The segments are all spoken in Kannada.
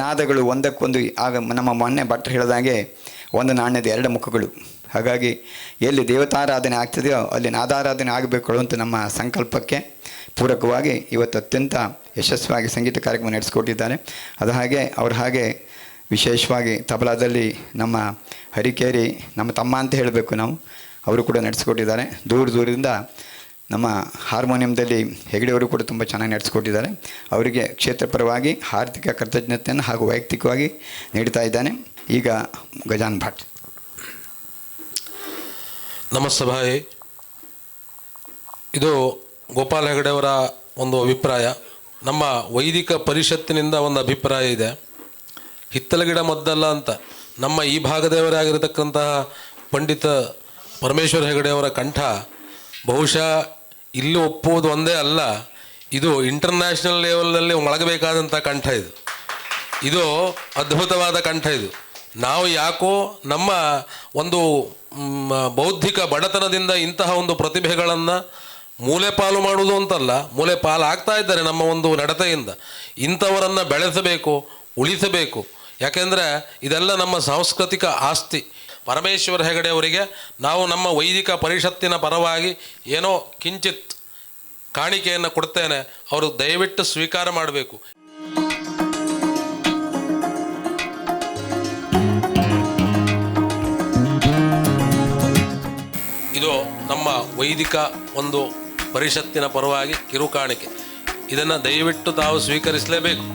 ನಾದಗಳು ಒಂದಕ್ಕೊಂದು ಆಗ ನಮ್ಮ ಮೊನ್ನೆ ಭಟ್ರು ಹೇಳಿದಾಗೆ ಒಂದು ನಾಣ್ಯದ ಎರಡು ಮುಖಗಳು. ಹಾಗಾಗಿ ಎಲ್ಲಿ ದೇವತಾರಾಧನೆ ಆಗ್ತದೆಯೋ ಅಲ್ಲಿ ನಾದಾರಾಧನೆ ಆಗಬೇಕು ಅಂತ ನಮ್ಮ ಸಂಕಲ್ಪಕ್ಕೆ ಪೂರಕವಾಗಿ ಇವತ್ತು ಅತ್ಯಂತ ಯಶಸ್ವಿಯಾಗಿ ಸಂಗೀತ ಕಾರ್ಯಕ್ರಮ ನಡೆಸಿಕೊಟ್ಟಿದ್ದಾರೆ. ಅದು ಹಾಗೆ ಹಾಗೆ ವಿಶೇಷವಾಗಿ ತಬಲಾದಲ್ಲಿ ನಮ್ಮ ಹರಿಕೇರಿ ನಮ್ಮ ತಮ್ಮ ಅಂತ ಹೇಳಬೇಕು ನಾವು, ಅವರು ಕೂಡ ನಡೆಸಿಕೊಟ್ಟಿದ್ದಾರೆ. ದೂರದಿಂದ ನಮ್ಮ ಹಾರ್ಮೋನಿಯಂದಲ್ಲಿ ಹೆಗಡೆಯವರು ಕೂಡ ತುಂಬ ಚೆನ್ನಾಗಿ ನಡೆಸಿಕೊಟ್ಟಿದ್ದಾರೆ. ಅವರಿಗೆ ಕ್ಷೇತ್ರ ಪರವಾಗಿ ಹಾರ್ದಿಕ ಕೃತಜ್ಞತೆಯನ್ನು ಹಾಗೂ ವೈಯಕ್ತಿಕವಾಗಿ ನೀಡ್ತಾ ಇದ್ದಾನೆ. ಈಗ ಗಜಾನ್ ಭಟ್. ನಮಸ್ಸಭಾಯೇ, ಇದು ಗೋಪಾಲ್ ಹೆಗಡೆಯವರ ಒಂದು ಅಭಿಪ್ರಾಯ. ನಮ್ಮ ವೈದಿಕ ಪರಿಷತ್ತಿನಿಂದ ಒಂದು ಅಭಿಪ್ರಾಯ ಇದೆ. ಹಿತ್ತಲ ಗಿಡ ಮದ್ದಲ್ಲ ಅಂತ ನಮ್ಮ ಈ ಭಾಗದವರೇ ಆಗಿರತಕ್ಕಂತಹ ಪಂಡಿತ ಪರಮೇಶ್ವರ ಹೆಗಡೆಯವರ ಕಂಠ ಬಹುಶಃ ಇಲ್ಲಿ ಒಪ್ಪುವುದು ಒಂದೇ ಅಲ್ಲ, ಇದು ಇಂಟರ್ನ್ಯಾಷನಲ್ ಲೆವೆಲ್ನಲ್ಲಿ ಮೊಳಗಬೇಕಾದಂಥ ಕಂಠ. ಇದು ಅದ್ಭುತವಾದ ಕಂಠ. ಇದು ನಾವು ಯಾಕೋ ನಮ್ಮ ಒಂದು ಬೌದ್ಧಿಕ ಬಡತನದಿಂದ ಇಂತಹ ಒಂದು ಪ್ರತಿಭೆಗಳನ್ನು ಮೂಲೆ ಪಾಲು ಮಾಡುವುದು ಅಂತಲ್ಲ, ಮೂಲೆ ಪಾಲು ಆಗ್ತಾ ಇದ್ದಾರೆ ನಮ್ಮ ಒಂದು ನಡತೆಯಿಂದ. ಇಂಥವರನ್ನು ಬೆಳೆಸಬೇಕು, ಉಳಿಸಬೇಕು. ಯಾಕೆಂದರೆ ಇದೆಲ್ಲ ನಮ್ಮ ಸಾಂಸ್ಕೃತಿಕ ಆಸ್ತಿ. ಪರಮೇಶ್ವರ ಹೆಗಡೆ ಅವರಿಗೆ ನಾವು ನಮ್ಮ ವೈದಿಕ ಪರಿಷತ್ತಿನ ಪರವಾಗಿ ಏನೋ ಕಿಂಚಿತ್ ಕಾಣಿಕೆಯನ್ನು ಕೊಡ್ತೇನೆ, ಅವರು ದಯವಿಟ್ಟು ಸ್ವೀಕಾರ ಮಾಡಬೇಕು. ಇದು ನಮ್ಮ ವೈದಿಕ ಒಂದು ಪರಿಷತ್ತಿನ ಪರವಾಗಿ ಕಿರುಕಾಣಿಕೆ. ಇದನ್ನು ದಯವಿಟ್ಟು ತಾವು ಸ್ವೀಕರಿಸಲೇಬೇಕು.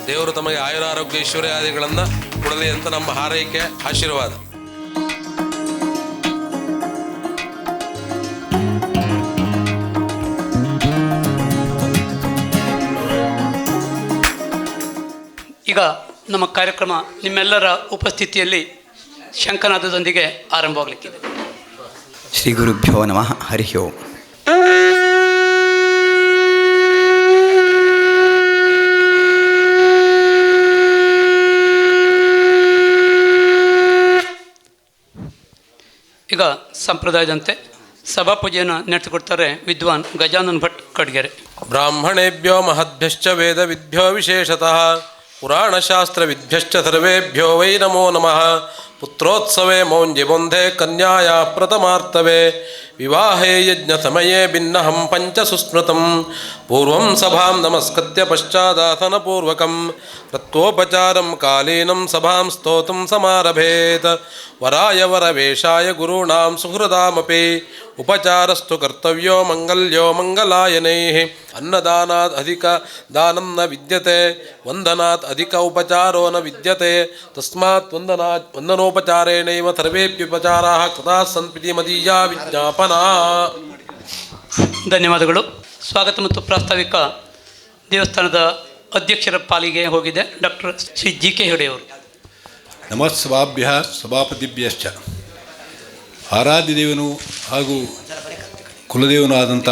ದೇವರು ತಮಗೆ ಆಯುರಾರೋಗ್ಯ ಐಶ್ವರ್ಯಾದಿಗಳನ್ನು ಕೊಡಲಿ ಅಂತ ನಮ್ಮ ಹಾರೈಕೆ, ಆಶೀರ್ವಾದ. ಈಗ ನಮ್ಮ ಕಾರ್ಯಕ್ರಮ ನಿಮ್ಮೆಲ್ಲರ ಉಪಸ್ಥಿತಿಯಲ್ಲಿ ಶಂಖನಾದದೊಂದಿಗೆ ಆರಂಭವಾಗಲಿಕ್ಕಿದೆ. ಶ್ರೀ ಗುರುಭ್ಯೋ ನಮಃ. ಹರಿ ಓಂ. ಈಗ ಸಂಪ್ರದಾಯದಂತೆ ಸಭಾಪೂಜೆಯನ್ನು ನಡೆಸಿಕೊಡ್ತಾರೆ ವಿದ್ವಾನ್ ಗಜಾನನ್ ಭಟ್ ಕಡ್ಗೆರೆ. ಬ್ರಾಹ್ಮಣೇಭ್ಯೋ ಮಹದ್ಭ್ಯಶ್ಚ ವೇದವಿದ್ಭ್ಯೋ ವಿಶೇಷತಃ ಪುರಾಣಶಾಸ್ತ್ರವಿದ್ಭ್ಯಶ್ಚ ಸರ್ವೇಭ್ಯೋ ವೈ ನಮೋ ನಮಃ. ಪುತ್ರೋತ್ಸವೇ ಮೌಂಜಿಬೊಂಧೆ ಕನ್ಯಾಯಾ ಪ್ರಥಮಾರ್ತವೇ ವಿವಾಹೇ ಯಜ್ಞಸಮಯೇ ಭಿನ್ನಹಂ ಪಂಚ ಸುಸ್ಮೃತಂ. ಪೂರ್ವಂ ಸಭಾಂ ನಮಸ್ಕೃತ್ಯ ಪಶ್ಚಾದಾಸನಪೂರ್ವಕಂ ತತ್ವೋಪಚಾರಂ ಕಾಲೀನಂ ಸಭಾಂ ಸ್ತೋತುಂ ಸಮಾರಭೇತ್. ವರಾಯ ವರವೇಷಾಯ ಗುರುಣಾಂ ಸುಹೃದಾಮಪಿ ಉಪಚಾರಸ್ತು ಕರ್ತವ್ಯೋ ಮಂಗಲ್ಯೋ ಮಂಗಲಾಯನೈಃ. ಅನ್ನದಾನಾತ್ ಅಧಿಕ ದಾನಂ ನ ವಿದ್ಯತೆ, ವಂದನಾತ್ ಅಧಿಕ ಉಪಚಾರೋ ನ ವಿದ್ಯತೆ. ತಸ್ಮಾತ್ ವಂದನೋಪಚಾರೇಣೈವ ಸರ್ವೇಪ್ಯುಪಚಾರಾಃ ಕೃತಾಃ ಸನ್ನಿಧಿ ಮದೀಯಾ ವಿಜ್ಞಾಪನಾ. ಧನ್ಯವಾದಗಳು. ಸ್ವಾಗತ ಮತ್ತು ಪ್ರಾಸ್ತಾವಿಕ ದೇವಸ್ಥಾನದ ಅಧ್ಯಕ್ಷರ ಪಾಲಿಗೆ ಹೋಗಿದೆ ಡಾಕ್ಟರ್ ಶ್ರೀ ಜಿ ಕೆ ಹೆಗಡೆಯವರು. ನಮಸ್ವಾಭ್ಯ ಸಭಾಪತಿಭ್ಯಶ್ಚ. ಆರಾಧ್ಯ ದೇವನು ಹಾಗೂ ಕುಲದೇವನು ಆದಂಥ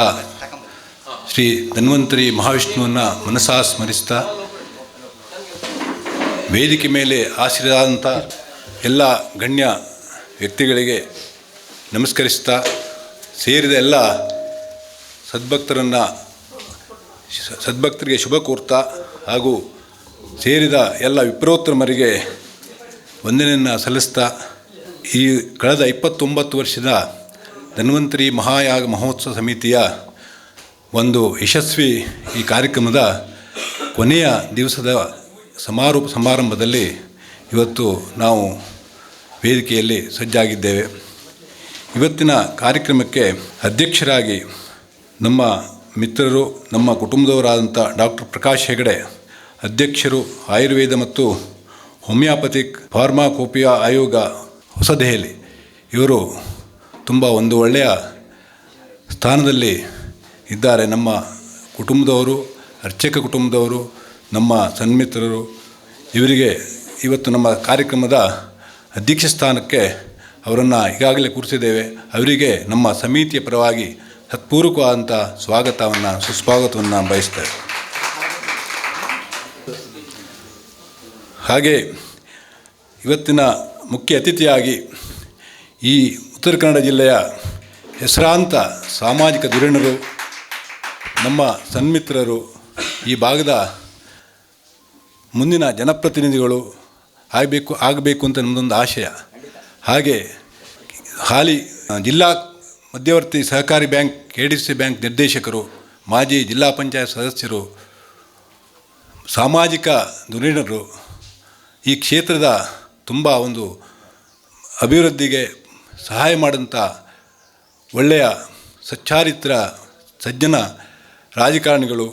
ಶ್ರೀ ಧನ್ವಂತರಿ ಮಹಾವಿಷ್ಣುವನ್ನು ಮನಸಾ ಸ್ಮರಿಸ್ತಾ, ವೇದಿಕೆ ಮೇಲೆ ಆಶ್ರಯರಾದಂಥ ಎಲ್ಲ ಗಣ್ಯ ವ್ಯಕ್ತಿಗಳಿಗೆ ನಮಸ್ಕರಿಸ್ತಾ, ಸೇರಿದ ಎಲ್ಲ ಸದ್ಭಕ್ತರಿಗೆ ಶುಭ ಕೋರ್ತಾ ಹಾಗೂ ಸೇರಿದ ಎಲ್ಲ ವಿಪ್ರೋತ್ತಮರಿಗೆ ವಂದನೆಯನ್ನು ಸಲ್ಲಿಸ್ತಾ, ಈ ಕಳೆದ 29 ವರ್ಷದ ಧನ್ವಂತರಿ ಮಹಾಯಾಗ ಮಹೋತ್ಸವ ಸಮಿತಿಯ ಒಂದು ಯಶಸ್ವಿ ಈ ಕಾರ್ಯಕ್ರಮದ ಕೊನೆಯ ದಿವಸದ ಸಮಾರೋಪ ಸಮಾರಂಭದಲ್ಲಿ ಇವತ್ತು ನಾವು ವೇದಿಕೆಯಲ್ಲಿ ಸಜ್ಜಾಗಿದ್ದೇವೆ. ಇವತ್ತಿನ ಕಾರ್ಯಕ್ರಮಕ್ಕೆ ಅಧ್ಯಕ್ಷರಾಗಿ ನಮ್ಮ ಮಿತ್ರರು, ನಮ್ಮ ಕುಟುಂಬದವರಾದಂಥ ಡಾಕ್ಟರ್ ಪ್ರಕಾಶ್ ಹೆಗಡೆ, ಅಧ್ಯಕ್ಷರು ಆಯುರ್ವೇದ ಮತ್ತು ಹೋಮಿಯೋಪತಿಕ್ ಫಾರ್ಮಾಕೋಪಿಯಾ ಆಯೋಗ ಹೊಸದೆಹಲಿ, ಇವರು ತುಂಬ ಒಂದು ಒಳ್ಳೆಯ ಸ್ಥಾನದಲ್ಲಿ ಇದ್ದಾರೆ. ನಮ್ಮ ಕುಟುಂಬದವರು, ಅರ್ಚಕ ಕುಟುಂಬದವರು, ನಮ್ಮ ಸನ್ಮಿತ್ರರು, ಇವರಿಗೆ ಇವತ್ತು ನಮ್ಮ ಕಾರ್ಯಕ್ರಮದ ಅಧ್ಯಕ್ಷ ಸ್ಥಾನಕ್ಕೆ ಅವರನ್ನು ಈಗಾಗಲೇ ಕೂರಿಸಿದ್ದೇವೆ. ಅವರಿಗೆ ನಮ್ಮ ಸಮಿತಿಯ ಪರವಾಗಿ ಹತ್ಪೂರ್ವಕವಾದಂಥ ಸ್ವಾಗತವನ್ನು, ಸುಸ್ವಾಗತವನ್ನು ಬಯಸ್ತೇವೆ. ಹಾಗೆ ಇವತ್ತಿನ ಮುಖ್ಯ ಅತಿಥಿಯಾಗಿ ಈ ಉತ್ತರ ಕನ್ನಡ ಜಿಲ್ಲೆಯ ಹೆಸರಾಂತ ಸಾಮಾಜಿಕ ಧುರೀಣರು, ನಮ್ಮ ಸನ್ಮಿತ್ರರು, ಈ ಭಾಗದ ಮುಂದಿನ ಜನಪ್ರತಿನಿಧಿಗಳು ಆಗಬೇಕು ಅಂತ ನಮ್ಮದೊಂದು ಆಶಯ. ಹಾಗೆ ಹಾಲಿ ಜಿಲ್ಲಾ ಮಧ್ಯವರ್ತಿ ಸಹಕಾರಿ ಬ್ಯಾಂಕ್ KDC ಬ್ಯಾಂಕ್ ನಿರ್ದೇಶಕರು, ಮಾಜಿ ಜಿಲ್ಲಾ ಪಂಚಾಯತ್ ಸದಸ್ಯರು, ಸಾಮಾಜಿಕ ಧುರೀಣರು ಈ ಕ್ಷೇತ್ರದ ತುಂಬ ಒಂದು ಅಭಿವೃದ್ಧಿಗೆ ಸಹಾಯ ಮಾಡಿದಂಥ ಒಳ್ಳೆಯ ಸಚ್ಚಾರಿತ್ರ ಸಜ್ಜನ ರಾಜಕಾರಣಿಗಳು,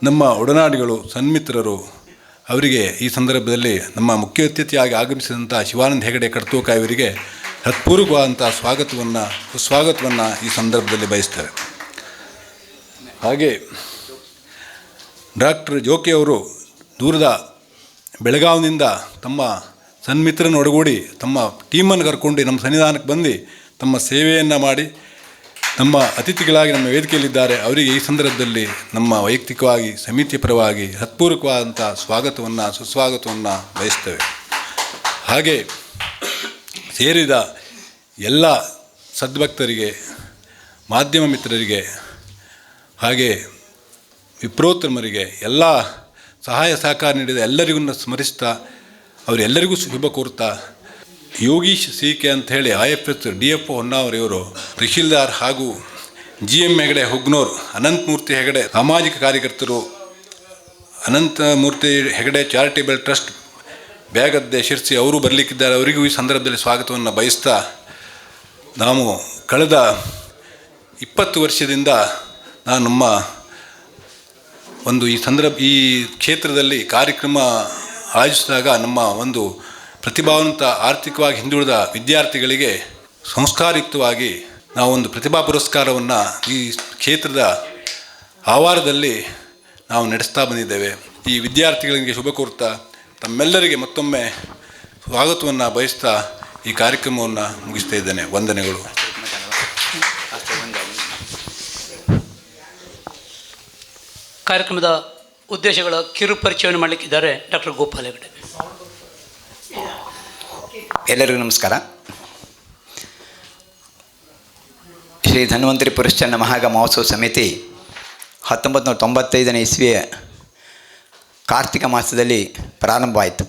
ನಮ್ಮ ಒಡನಾಡಿಗಳು, ಸನ್ಮಿತ್ರರು, ಅವರಿಗೆ ಈ ಸಂದರ್ಭದಲ್ಲಿ ನಮ್ಮ ಮುಖ್ಯ ಅತಿಥಿಯಾಗಿ ಆಗಮಿಸಿದಂಥ ಶಿವಾನಂದ ಹೆಗಡೆ ಕಡ್ತೋಕ ಇವರಿಗೆ ಹೃತ್ಪೂರ್ವಕವಾದಂಥ ಸುಸ್ವಾಗತವನ್ನು ಈ ಸಂದರ್ಭದಲ್ಲಿ ಬಯಸ್ತಾರೆ. ಹಾಗೆ ಡಾಕ್ಟರ್ ಜೋಕಿ ಅವರು ದೂರದ ಬೆಳಗಾವಿನಿಂದ ತಮ್ಮ ಸನ್ಮಿತ್ರನ ಒಡಗೂಡಿ ತಮ್ಮ ಟೀಮನ್ನು ಕರ್ಕೊಂಡು ನಮ್ಮ ಸನ್ನಿಧಾನಕ್ಕೆ ಬಂದು ತಮ್ಮ ಸೇವೆಯನ್ನು ಮಾಡಿ ನಮ್ಮ ಅತಿಥಿಗಳಾಗಿ ನಮ್ಮ ವೇದಿಕೆಯಲ್ಲಿದ್ದಾರೆ. ಅವರಿಗೆ ಈ ಸಂದರ್ಭದಲ್ಲಿ ನಮ್ಮ ವೈಯಕ್ತಿಕವಾಗಿ ಸಮಿತಿ ಪರವಾಗಿ ಹೃತ್ಪೂರ್ವಕವಾದಂಥ ಸುಸ್ವಾಗತವನ್ನು ಬಯಸ್ತೇವೆ. ಹಾಗೆ ಸೇರಿದ ಎಲ್ಲ ಸದ್ಭಕ್ತರಿಗೆ, ಮಾಧ್ಯಮ ಮಿತ್ರರಿಗೆ, ಹಾಗೆ ವಿಪ್ರೋತ್ತಮರಿಗೆ, ಎಲ್ಲ ಸಹಾಯ ಸಹಕಾರ ನೀಡಿದ ಎಲ್ಲರಿಗೂ ಸ್ಮರಿಸ್ತಾ ಅವರೆಲ್ಲರಿಗೂ ಶುಭ ಕೋರ್ತಾ, ಯೋಗೀಶ್ CK ಅಂಥೇಳಿ IFS DFO ಹೊನ್ನಾವರ್ ಇವರು, ತಹಶೀಲ್ದಾರ್ ಹಾಗೂ GM ಹೆಗಡೆ ಹುಗ್ನೂರ್, ಅನಂತಮೂರ್ತಿ ಹೆಗಡೆ ಸಾಮಾಜಿಕ ಕಾರ್ಯಕರ್ತರು, ಅನಂತಮೂರ್ತಿ ಹೆಗಡೆ ಚಾರಿಟೇಬಲ್ ಟ್ರಸ್ಟ್ ಬ್ಯಾಗದ್ದೆ ಶಿರ್ಸಿ ಅವರು ಬರಲಿಕ್ಕಿದ್ದಾರೆ. ಅವರಿಗೂ ಈ ಸಂದರ್ಭದಲ್ಲಿ ಸ್ವಾಗತವನ್ನು ಬಯಸ್ತಾ, ನಾವು ಕಳೆದ 20 ವರ್ಷದಿಂದ ನಾನು ನಮ್ಮ ಒಂದು ಈ ಕ್ಷೇತ್ರದಲ್ಲಿ ಕಾರ್ಯಕ್ರಮ ಆಯೋಜಿಸಿದಾಗ ನಮ್ಮ ಒಂದು ಪ್ರತಿಭಾವಂತ ಆರ್ಥಿಕವಾಗಿ ಹಿಂದುಳಿದ ವಿದ್ಯಾರ್ಥಿಗಳಿಗೆ ಸಂಸ್ಕಾರಯುಕ್ತವಾಗಿ ನಾವು ಒಂದು ಪ್ರತಿಭಾ ಪುರಸ್ಕಾರವನ್ನು ಈ ಕ್ಷೇತ್ರದ ಆವಾರದಲ್ಲಿ ನಾವು ನಡೆಸ್ತಾ ಬಂದಿದ್ದೇವೆ. ಈ ವಿದ್ಯಾರ್ಥಿಗಳಿಗೆ ಶುಭ ಕೋರ್ತಾ ತಮ್ಮೆಲ್ಲರಿಗೆ ಮತ್ತೊಮ್ಮೆ ಸ್ವಾಗತವನ್ನು ಬಯಸ್ತಾ ಈ ಕಾರ್ಯಕ್ರಮವನ್ನು ಮುಗಿಸ್ತಾ ಇದ್ದೇನೆ. ವಂದನೆಗಳು. ಕಾರ್ಯಕ್ರಮದ ಉದ್ದೇಶಗಳ ಕಿರು ಪರಿಚಯವನ್ನು ಮಾಡಲಿಕ್ಕಿದ್ದಾರೆ ಡಾಕ್ಟರ್ ಗೋಪಾಲ್ ಹೆಗಡೆ. ಎಲ್ಲರಿಗೂ ನಮಸ್ಕಾರ. ಶ್ರೀ ಧನ್ವಂತರಿ ಪುರಶ್ಚರಣ ಮಹಾಗ ಮಹೋತ್ಸವ ಸಮಿತಿ 1995ನೇ ಇಸ್ವಿಯ ಕಾರ್ತಿಕ ಮಾಸದಲ್ಲಿ ಪ್ರಾರಂಭವಾಯಿತು.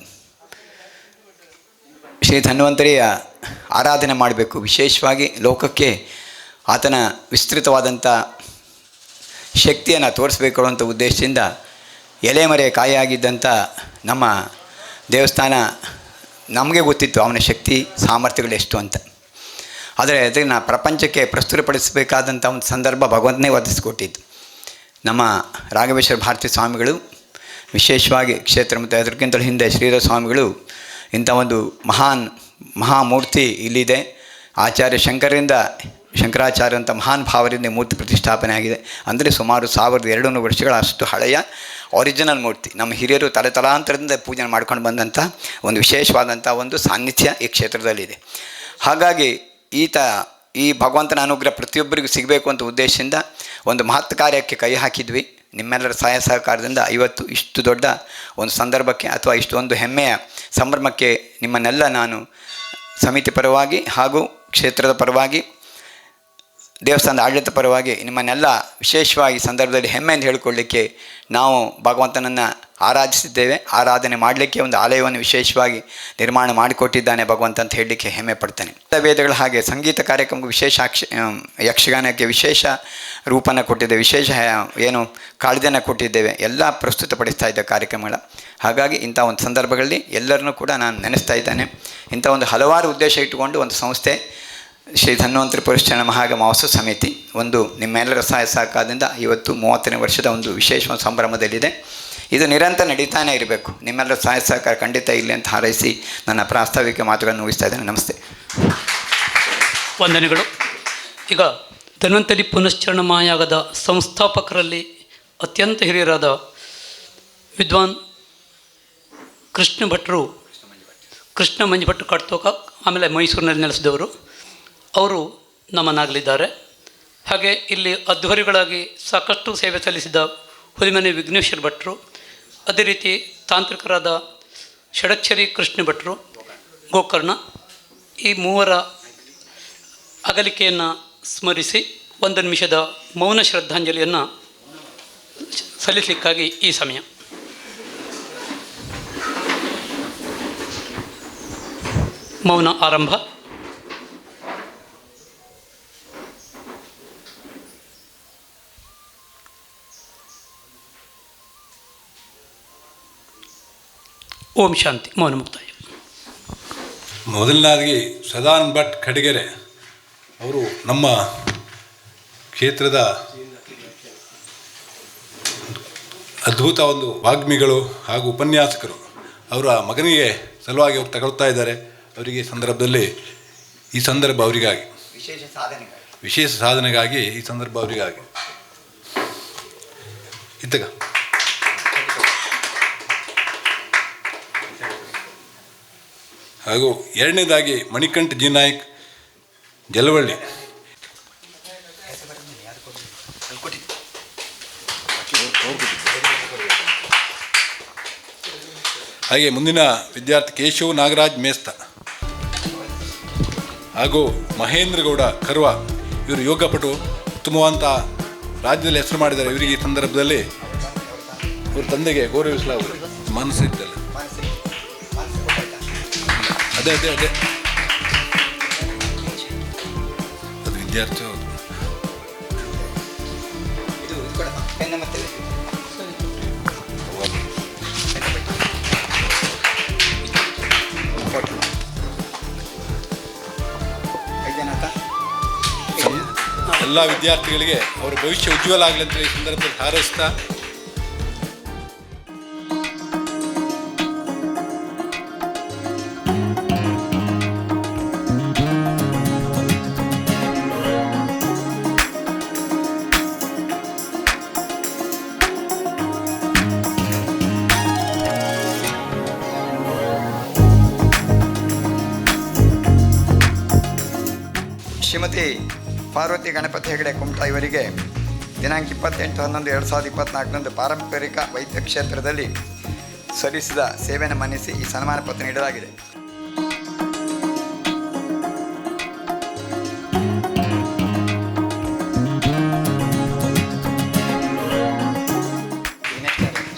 ಶ್ರೀ ಧನ್ವಂತರಿಯ ಆರಾಧನೆ ಮಾಡಬೇಕು, ವಿಶೇಷವಾಗಿ ಲೋಕಕ್ಕೆ ಆತನ ವಿಸ್ತೃತವಾದಂಥ ಶಕ್ತಿಯನ್ನು ತೋರಿಸಬೇಕು ಅನ್ನುವಂಥ ಉದ್ದೇಶದಿಂದ ಎಲೆಮರೆ ಕಾಯಾಗಿದ್ದಂಥ ನಮ್ಮ ದೇವಸ್ಥಾನ ನಮಗೆ ಗೊತ್ತಿತ್ತು ಅವನ ಶಕ್ತಿ ಸಾಮರ್ಥ್ಯಗಳು ಎಷ್ಟು ಅಂತ. ಆದರೆ ಅದನ್ನು ಪ್ರಪಂಚಕ್ಕೆ ಪ್ರಸ್ತುತಪಡಿಸಬೇಕಾದಂಥ ಒಂದು ಸಂದರ್ಭ ಭಗವಂತನೇ ಒದಗಿಸಿಕೊಟ್ಟಿದ್ದು. ನಮ್ಮ ರಾಘವೇಶ್ವರ ಭಾರತಿ ಸ್ವಾಮಿಗಳು, ವಿಶೇಷವಾಗಿ ಕ್ಷೇತ್ರ ಮತ್ತು ಅದಕ್ಕಿಂತಲೂ ಹಿಂದೆ ಶ್ರೀಧರ ಸ್ವಾಮಿಗಳು ಇಂಥ ಒಂದು ಮಹಾಮೂರ್ತಿ ಇಲ್ಲಿದೆ. ಆಚಾರ್ಯ ಶಂಕರಾಚಾರ್ಯ ಅಂತ ಮಹಾನ್ ಭಾವರಿಂದ ಮೂರ್ತಿ ಪ್ರತಿಷ್ಠಾಪನೆ ಆಗಿದೆ. ಅಂದರೆ ಸುಮಾರು 1200 ವರ್ಷಗಳ ಅಷ್ಟು ಹಳೆಯ ಒರಿಜಿನಲ್ ಮೂರ್ತಿ. ನಮ್ಮ ಹಿರಿಯರು ತಲೆತಲಾಂತರದಿಂದ ಪೂಜೆ ಮಾಡ್ಕೊಂಡು ಬಂದಂಥ ಒಂದು ವಿಶೇಷವಾದಂಥ ಒಂದು ಸಾನ್ನಿಧ್ಯ ಈ ಕ್ಷೇತ್ರದಲ್ಲಿದೆ. ಹಾಗಾಗಿ ಈ ಭಗವಂತನ ಅನುಗ್ರಹ ಪ್ರತಿಯೊಬ್ಬರಿಗೂ ಸಿಗಬೇಕು ಅಂತ ಉದ್ದೇಶದಿಂದ ಒಂದು ಮಹತ್ ಕಾರ್ಯಕ್ಕೆ ಕೈ ಹಾಕಿದ್ವಿ. ನಿಮ್ಮೆಲ್ಲರ ಸಹಾಯ ಸಹಕಾರದಿಂದ ಇವತ್ತು ಇಷ್ಟು ದೊಡ್ಡ ಒಂದು ಸಂದರ್ಭಕ್ಕೆ ಅಥವಾ ಇಷ್ಟೊಂದು ಹೆಮ್ಮೆಯ ಸಂಭ್ರಮಕ್ಕೆ ನಿಮ್ಮನ್ನೆಲ್ಲ ನಾನು ಸಮಿತಿ ಪರವಾಗಿ ಹಾಗೂ ಕ್ಷೇತ್ರದ ಪರವಾಗಿ, ದೇವಸ್ಥಾನದ ಆಡಳಿತ ಪರವಾಗಿ ನಿಮ್ಮನ್ನೆಲ್ಲ ವಿಶೇಷವಾಗಿ ಸಂದರ್ಭದಲ್ಲಿ ಹೆಮ್ಮೆಯಿಂದ ಹೇಳಿಕೊಳ್ಳಲಿಕ್ಕೆ ನಾವು ಭಗವಂತನನ್ನು ಆರಾಧಿಸಿದ್ದೇವೆ. ಆರಾಧನೆ ಮಾಡಲಿಕ್ಕೆ ಒಂದು ಆಲಯವನ್ನು ವಿಶೇಷವಾಗಿ ನಿರ್ಮಾಣ ಮಾಡಿಕೊಟ್ಟಿದ್ದಾನೆ ಭಗವಂತ ಅಂತ ಹೇಳಲಿಕ್ಕೆ ಹೆಮ್ಮೆ ಪಡ್ತೇನೆ. ವೇದಗಳ ಹಾಗೆ ಸಂಗೀತ ಕಾರ್ಯಕ್ರಮಕ್ಕೆ ವಿಶೇಷ ಯಕ್ಷಗಾನಕ್ಕೆ ವಿಶೇಷ ರೂಪನ ಕೊಟ್ಟಿದ್ದೇವೆ, ವಿಶೇಷ ಕಾಳಜಿಯನ್ನು ಕೊಟ್ಟಿದ್ದೇವೆ, ಎಲ್ಲ ಪ್ರಸ್ತುತಪಡಿಸ್ತಾ ಇದ್ದ ಕಾರ್ಯಕ್ರಮಗಳ. ಹಾಗಾಗಿ ಇಂಥ ಒಂದು ಸಂದರ್ಭಗಳಲ್ಲಿ ಎಲ್ಲರನ್ನೂ ಕೂಡ ನಾನು ನೆನೆಸ್ತಾ ಇದ್ದೇನೆ. ಇಂಥ ಒಂದು ಹಲವಾರು ಉದ್ದೇಶ ಇಟ್ಟುಕೊಂಡು ಒಂದು ಸಂಸ್ಥೆ ಶ್ರೀ ಧನ್ವಂತರಿ ಪುರಶ್ಚರಣ ಮಹಾಗ ಮಹೋತ್ಸವ ಸಮಿತಿ ಒಂದು ನಿಮ್ಮೆಲ್ಲರ ಸಹಾಯ ಸಹಕಾರದಿಂದ ಇವತ್ತು 30ನೇ ವರ್ಷದ ಒಂದು ವಿಶೇಷ ಸಂಭ್ರಮದಲ್ಲಿದೆ. ಇದು ನಿರಂತರ ನಡೀತಾನೆ ಇರಬೇಕು. ನಿಮ್ಮೆಲ್ಲರ ಸಹಾಯ ಸಹಕಾರ ಖಂಡಿತ ಇಲ್ಲಿ ಅಂತ ಹಾರೈಸಿ ನನ್ನ ಪ್ರಾಸ್ತಾವಿಕ ಮಾತುಗಳನ್ನು ಮುಗಿಸ್ತಾ ಇದ್ದೇನೆ. ನಮಸ್ತೆ, ವಂದನೆಗಳು. ಈಗ ಧನ್ವಂತರಿ ಪುನಶ್ಚರಣ ಮಹಾಯಾಗದ ಸಂಸ್ಥಾಪಕರಲ್ಲಿ ಅತ್ಯಂತ ಹಿರಿಯರಾದ ವಿದ್ವಾನ್ ಕೃಷ್ಣ ಮಂಜು ಭಟ್ರು ಕಡ್ತೋಕ, ಆಮೇಲೆ ಮೈಸೂರಿನಲ್ಲಿ ನೆಲೆಸಿದವರು, ಅವರು ನಮ್ಮನ್ನಾಗಲಿದ್ದಾರೆ. ಹಾಗೆ ಇಲ್ಲಿ ಅಧ್ವರಿಗಳಾಗಿ ಸಾಕಷ್ಟು ಸೇವೆ ಸಲ್ಲಿಸಿದ ಹುಲಿಮನೆ ವಿಘ್ನೇಶ್ವರ ಭಟ್ರು, ಅದೇ ರೀತಿ ತಾಂತ್ರಿಕರಾದ ಷಡಕ್ಷರಿ ಕೃಷ್ಣ ಭಟ್ರು, ಗೋಕರ್ಣ, ಈ ಮೂವರ ಅಗಲಿಕೆಯನ್ನು ಸ್ಮರಿಸಿ 1 ನಿಮಿಷದ ಮೌನ ಶ್ರದ್ಧಾಂಜಲಿಯನ್ನು ಸಲ್ಲಿಸಲಿಕ್ಕಾಗಿ ಈ ಸಮಯ. ಮೌನ ಆರಂಭ. ಓಂ ಶಾಂತಿ. ಮೌನ ಮುಕ್ತಾಯ. ಮೊದಲನೇದಾಗಿ ಸದಾನಂದ ಭಟ್ ಖಡಿಗೆರೆ ಅವರು ನಮ್ಮ ಕ್ಷೇತ್ರದ ಅದ್ಭುತ ಒಂದು ವಾಗ್ಮಿಗಳು ಹಾಗೂ ಉಪನ್ಯಾಸಕರು. ಅವರ ಮಗನಿಗೆ ಸಲುವಾಗಿ ಅವರು ತಗೊಳ್ತಾ ಇದ್ದಾರೆ. ಅವರಿಗೆ ಸಂದರ್ಭದಲ್ಲಿ ಈ ಸಂದರ್ಭ ಅವರಿಗಾಗಿ ವಿಶೇಷ ಸಾಧನೆಗಾಗಿ ಈ ಸಂದರ್ಭ ಅವರಿಗಾಗಿ ಇತ್ತಗ. ಹಾಗೂ ಎರಡನೇದಾಗಿ ಮಣಿಕಂಠ ಜಿ ನಾಯ್ಕ್ ಜಲವಳ್ಳಿ. ಹಾಗೆ ಮುಂದಿನ ವಿದ್ಯಾರ್ಥಿ ಕೇಶವ್ ನಾಗರಾಜ್ ಮೇಸ್ತ ಹಾಗೂ ಮಹೇಂದ್ರ ಗೌಡ ಕರ್ವ. ಇವರು ಯೋಗಪಟು, ಉತ್ತಮವಂತ ರಾಜ್ಯದಲ್ಲಿ ಹೆಸರು ಮಾಡಿದ್ದಾರೆ. ಇವರಿಗೆ ಈ ಸಂದರ್ಭದಲ್ಲಿ ಇವ್ರ ತಂದೆಗೆ ಗೌರವಿಸಲಾಗುವುದು. ಮನಸ್ಸಿದ್ದಲ್ಲ ಅದೇ ಅದೇ ಅದೇ ಅದು ವಿದ್ಯಾರ್ಥಿ. ಹೌದು. ಎಲ್ಲ ವಿದ್ಯಾರ್ಥಿಗಳಿಗೆ ಅವರ ಭವಿಷ್ಯ ಉಜ್ವಲ ಆಗಲಿ ಅಂತ ಈ ಸಂದರ್ಭದಲ್ಲಿ ಹಾರೈಸ್ತಾ ಶ್ರೀಮತಿ ಪಾರ್ವತಿ ಗಣಪತಿ ಹೆಗಡೆ ಕುಮಟಾ ಇವರಿಗೆ ದಿನಾಂಕ 28/11/2024 ಪಾರಂಪರಿಕ ವೈದ್ಯ ಕ್ಷೇತ್ರದಲ್ಲಿ ಸಲ್ಲಿಸಿದ ಸೇವೆಯನ್ನು ಮನ್ನಿಸಿ ಈ ಸನ್ಮಾನ ಪತ್ರ ನೀಡಲಾಗಿದೆ.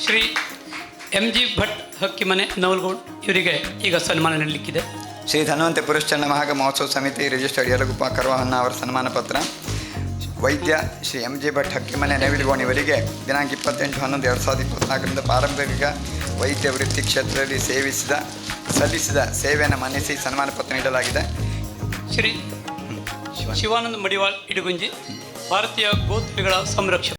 ಶ್ರೀ MG ಭಟ್ ಹಕ್ಕಿಮನೆ ನವಲ್ಗೋಡ್ ಇವರಿಗೆ ಈಗ ಸನ್ಮಾನ ನೀಡಲಿಕ್ಕಿದೆ. ಶ್ರೀ ಧನ್ವಂತೆ ಪುರಶ್ಚರಣ ಮಹಾಗ ಮಹೋತ್ಸವ ಸಮಿತಿ ರಿಜಿಸ್ಟರ್ಡ್ ಯಲಗುಪ್ಪ ಕರ್ವಹನ್ನ ಅವರ ಸನ್ಮಾನ ಪತ್ರ. ವೈದ್ಯ ಶ್ರೀ MG ಭಟ್ ಹಕ್ಕಿಮನೆ ನವಿಲುಗೋಣ್ ಇವರಿಗೆ ದಿನಾಂಕ 28/11/2024 ಪಾರಂಪರಿಕ ವೈದ್ಯ ವೃತ್ತಿ ಕ್ಷೇತ್ರದಲ್ಲಿ ಸಲ್ಲಿಸಿದ ಸೇವೆಯನ್ನು ಮನ್ನಿಸಿ ಸನ್ಮಾನ ಪತ್ರ ನೀಡಲಾಗಿದೆ. ಶ್ರೀ ಶಿವಾನಂದ ಮಡಿವಾಳ್ ಇಡಗುಂಜಿ ಭಾರತೀಯ ಗೋತಳಿಗಳ ಸಂರಕ್ಷಕ.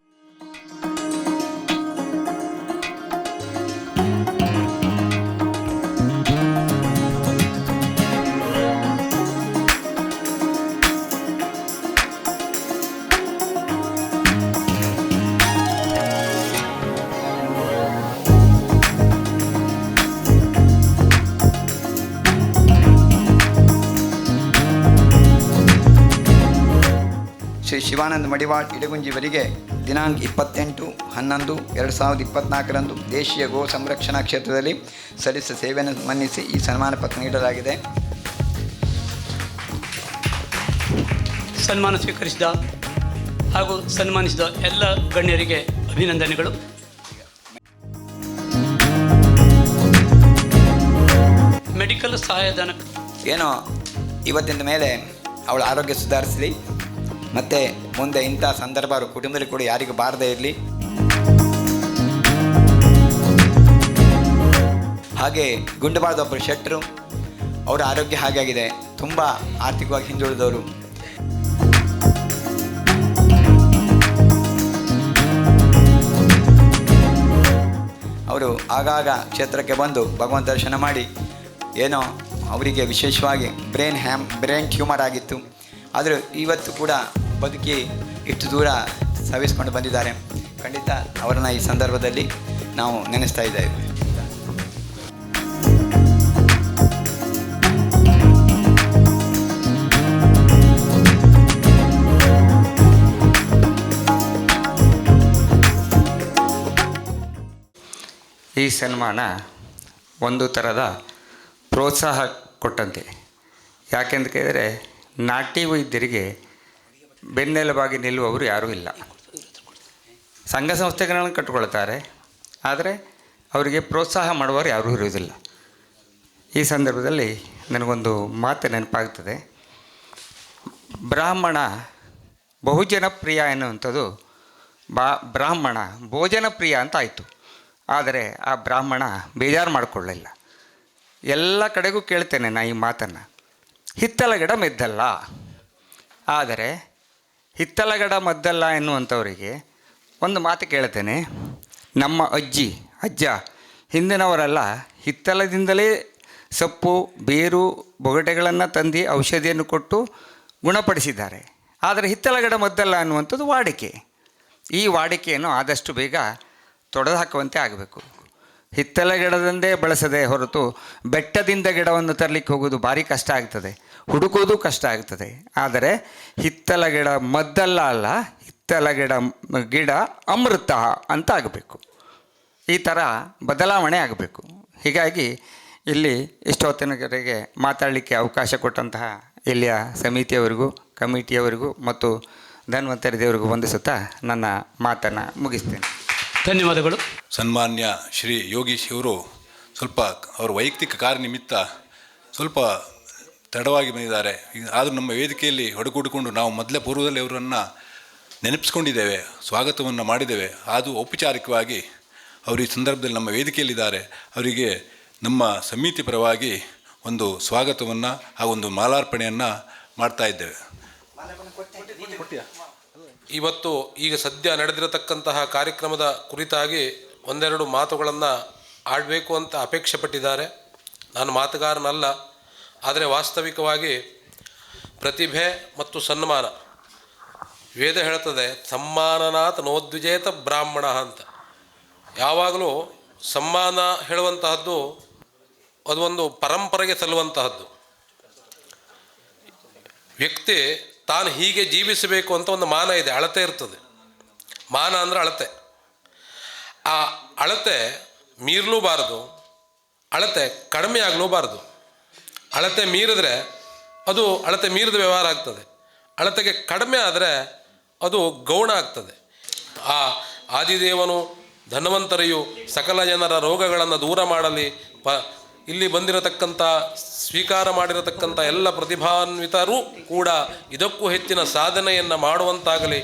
ಶ್ರೀ ಶಿವಾನಂದ ಮಡಿವಾಳ್ ಇಡಗುಂಜಿ ಇವರಿಗೆ ದಿನಾಂಕ 28/11/2024 ದೇಶೀಯ ಗೋ ಸಂರಕ್ಷಣಾ ಕ್ಷೇತ್ರದಲ್ಲಿ ಸಲ್ಲಿಸಿದ ಸೇವೆಯನ್ನು ಮನ್ನಿಸಿ ಈ ಸನ್ಮಾನ ಪತ್ರ ನೀಡಲಾಗಿದೆ. ಸನ್ಮಾನ ಸ್ವೀಕರಿಸಿದ ಹಾಗೂ ಸನ್ಮಾನಿಸಿದ ಎಲ್ಲ ಗಣ್ಯರಿಗೆ ಅಭಿನಂದನೆಗಳು. ಮೆಡಿಕಲ್ ಸಹಾಯಧನ ಏನೋ ಇವತ್ತಿನ ಮೇಲೆ ಅವಳ ಆರೋಗ್ಯ ಸುಧಾರಿಸಲಿ, ಮತ್ತು ಮುಂದೆ ಇಂಥ ಸಂದರ್ಭ ಅವ್ರ ಕುಟುಂಬದಲ್ಲಿ ಕೂಡ ಯಾರಿಗೂ ಬಾರದೇ ಇರಲಿ. ಹಾಗೆ ಗುಂಡುಬಾಳದ ಒಬ್ಬರು ಶೆಟ್ಟರು, ಅವರ ಆರೋಗ್ಯ ಹಾಗೆ ಆಗಿದೆ, ತುಂಬ ಆರ್ಥಿಕವಾಗಿ ಹಿಂದುಳಿದವರು. ಅವರು ಆಗಾಗ ಕ್ಷೇತ್ರಕ್ಕೆ ಬಂದು ಭಗವಂತ ದರ್ಶನ ಮಾಡಿ ಏನೋ ಅವರಿಗೆ ವಿಶೇಷವಾಗಿ ಬ್ರೈನ್ ಟ್ಯೂಮರ್ ಆಗಿತ್ತು. ಆದರೆ ಇವತ್ತು ಕೂಡ ಬದುಕಿ ಇಷ್ಟು ದೂರ ಸವಿಸ್ಕೊಂಡು ಬಂದಿದ್ದಾರೆ. ಖಂಡಿತ ಅವರನ್ನು ಈ ಸಂದರ್ಭದಲ್ಲಿ ನಾವು ನೆನೆಸ್ತಾ ಇದ್ದೇವೆ. ಈ ಸನ್ಮಾನ ಒಂದು ಥರದ ಪ್ರೋತ್ಸಾಹ ಕೊಟ್ಟಂತೆ. ಯಾಕೆಂತ ಕೇಳಿದರೆ ನಾಟಿ ವೈದ್ಯರಿಗೆ ಬೆನ್ನೆಲುಬಾಗಿ ನಿಲ್ಲುವವರು ಯಾರೂ ಇಲ್ಲ. ಸಂಘ ಸಂಸ್ಥೆಗಳನ್ನು ಕಟ್ಟಿಕೊಳ್ತಾರೆ, ಆದರೆ ಅವರಿಗೆ ಪ್ರೋತ್ಸಾಹ ಮಾಡುವವರು ಯಾರೂ ಇರುವುದಿಲ್ಲ. ಈ ಸಂದರ್ಭದಲ್ಲಿ ನನಗೊಂದು ಮಾತು ನೆನಪಾಗ್ತದೆ. ಬ್ರಾಹ್ಮಣ ಬಹುಜನಪ್ರಿಯ ಎನ್ನುವಂಥದ್ದು ಬ್ರಾಹ್ಮಣ ಭೋಜನಪ್ರಿಯ ಅಂತ ಆಯಿತು. ಆದರೆ ಆ ಬ್ರಾಹ್ಮಣ ಬೇಜಾರು ಮಾಡಿಕೊಳ್ಳಿಲ್ಲ. ಎಲ್ಲ ಕಡೆಗೂ ಕೇಳ್ತೇನೆ ನಾ ಈ ಮಾತನ್ನು. ಹಿತ್ತಲಗಡ ಮೆದ್ದಲ್ಲ. ಆದರೆ ಹಿತ್ತಲಗಡ ಮದ್ದಲ್ಲ ಎನ್ನುವಂಥವರಿಗೆ ಒಂದು ಮಾತು ಕೇಳ್ತೇನೆ. ನಮ್ಮ ಅಜ್ಜ ಹಿಂದಿನವರೆಲ್ಲ ಹಿತ್ತಲದಿಂದಲೇ ಸೊಪ್ಪು ಬೇರು ಬೊಗಟೆಗಳನ್ನು ತಂದು ಔಷಧಿಯನ್ನು ಕೊಟ್ಟು ಗುಣಪಡಿಸಿದ್ದಾರೆ. ಆದರೆ ಹಿತ್ತಲಗಡ ಮದ್ದಲ್ಲ ಅನ್ನುವಂಥದ್ದು ವಾಡಿಕೆ. ಈ ವಾಡಿಕೆಯನ್ನು ಆದಷ್ಟು ಬೇಗ ತೊಡೆದುಹಾಕುವಂತೆ ಆಗಬೇಕು. ಹಿತ್ತಲಗಿಡದಂದೇ ಬಳಸದೆ ಹೊರತು ಬೆಟ್ಟದಿಂದ ಗಿಡವನ್ನು ತರಲಿಕ್ಕೆ ಹೋಗೋದು ಭಾರಿ ಕಷ್ಟ ಆಗ್ತದೆ, ಹುಡುಕೋದು ಕಷ್ಟ ಆಗ್ತದೆ. ಆದರೆ ಹಿತ್ತಲಗಿಡ ಮದ್ದಲ್ಲ ಅಲ್ಲ, ಗಿಡ ಅಮೃತ ಅಂತ ಆಗಬೇಕು. ಈ ಥರ ಬದಲಾವಣೆ ಆಗಬೇಕು. ಹೀಗಾಗಿ ಇಲ್ಲಿ ಇಷ್ಟೊತ್ತಿನವರೆಗೆ ಮಾತಾಡಲಿಕ್ಕೆ ಅವಕಾಶ ಕೊಟ್ಟಂತಹ ಇಲ್ಲಿಯ ಸಮಿತಿಯವರಿಗೂ ಕಮಿಟಿಯವರಿಗೂ ಮತ್ತು ಧನ್ವಂತರಿ ದೇವರಿಗೂ ವಂದಿಸುತ್ತಾ ನನ್ನ ಮಾತನ್ನು ಮುಗಿಸ್ತೇನೆ. ಧನ್ಯವಾದಗಳು. ಸನ್ಮಾನ್ಯ ಶ್ರೀ ಯೋಗೀಶ್ ಇವರು ಸ್ವಲ್ಪ ಅವರ ವೈಯಕ್ತಿಕ ಕಾರ್ಯನಿಮಿತ್ತ ಸ್ವಲ್ಪ ತಡವಾಗಿ ಬಂದಿದ್ದಾರೆ. ಆದರೂ ನಮ್ಮ ವೇದಿಕೆಯಲ್ಲಿ ಹೊಡೆಗೂಡಿಕೊಂಡು ನಾವು ಮೊದಲೇ ಪೂರ್ವದಲ್ಲಿ ಅವರನ್ನು ನೆನಪಿಸ್ಕೊಂಡಿದ್ದೇವೆ, ಸ್ವಾಗತವನ್ನು ಮಾಡಿದ್ದೇವೆ. ಅದು ಔಪಚಾರಿಕವಾಗಿ ಅವರು ಈ ಸಂದರ್ಭದಲ್ಲಿ ನಮ್ಮ ವೇದಿಕೆಯಲ್ಲಿದ್ದಾರೆ. ಅವರಿಗೆ ನಮ್ಮ ಸಮಿತಿ ಪರವಾಗಿ ಒಂದು ಸ್ವಾಗತವನ್ನು ಹಾಗೂ ಒಂದು ಮಾಲಾರ್ಪಣೆಯನ್ನು ಮಾಡ್ತಾ ಇದ್ದೇವೆ. ಇವತ್ತು ಈಗ ಸದ್ಯ ನಡೆದಿರತಕ್ಕಂತಹ ಕಾರ್ಯಕ್ರಮದ ಕುರಿತಾಗಿ ಒಂದೆರಡು ಮಾತುಗಳನ್ನು ಆಡಬೇಕು ಅಂತ ಅಪೇಕ್ಷೆ ಪಟ್ಟಿದ್ದಾರೆ. ನಾನು ಮಾತುಗಾರನಲ್ಲ, ಆದರೆ ವಾಸ್ತವಿಕವಾಗಿ ಪ್ರತಿಭೆ ಮತ್ತು ಸನ್ಮಾನ, ವೇದ ಹೇಳ್ತದೆ ಸಮ್ಮಾನನಾಥ ನೋದ್ವಿಜೇತ ಬ್ರಾಹ್ಮಣ ಅಂತ. ಯಾವಾಗಲೂ ಸಮ್ಮಾನ ಹೇಳುವಂತಹದ್ದು ಅದು ಒಂದು ಪರಂಪರೆಗೆ ಸಲ್ಲುವಂತಹದ್ದು. ವ್ಯಕ್ತಿ ತಾನು ಹೀಗೆ ಜೀವಿಸಬೇಕು ಅಂತ ಒಂದು ಮಾನ ಇದೆ, ಅಳತೆ ಇರ್ತದೆ. ಮಾನ ಅಂದರೆ ಅಳತೆ. ಆ ಅಳತೆ ಮೀರಲೂಬಾರದು, ಅಳತೆ ಕಡಿಮೆ ಆಗಲೂಬಾರದು. ಅಳತೆ ಮೀರಿದ್ರೆ ಅದು ಅಳತೆ ಮೀರಿದ ವ್ಯವಹಾರ ಆಗ್ತದೆ, ಅಳತೆಗೆ ಕಡಿಮೆ ಆದರೆ ಅದು ಗೌಣ ಆಗ್ತದೆ. ಆ ಆದಿದೇವನು ಧನ್ವಂತರಿಯು ಸಕಲ ಜನರ ರೋಗಗಳನ್ನು ದೂರ ಮಾಡಲಿ, ಇಲ್ಲಿ ಬಂದಿರತಕ್ಕಂಥ ಸ್ವೀಕಾರ ಮಾಡಿರತಕ್ಕಂಥ ಎಲ್ಲ ಪ್ರತಿಭಾನ್ವಿತರೂ ಕೂಡ ಇದಕ್ಕೂ ಹೆಚ್ಚಿನ ಸಾಧನೆಯನ್ನು ಮಾಡುವಂತಾಗಲಿ,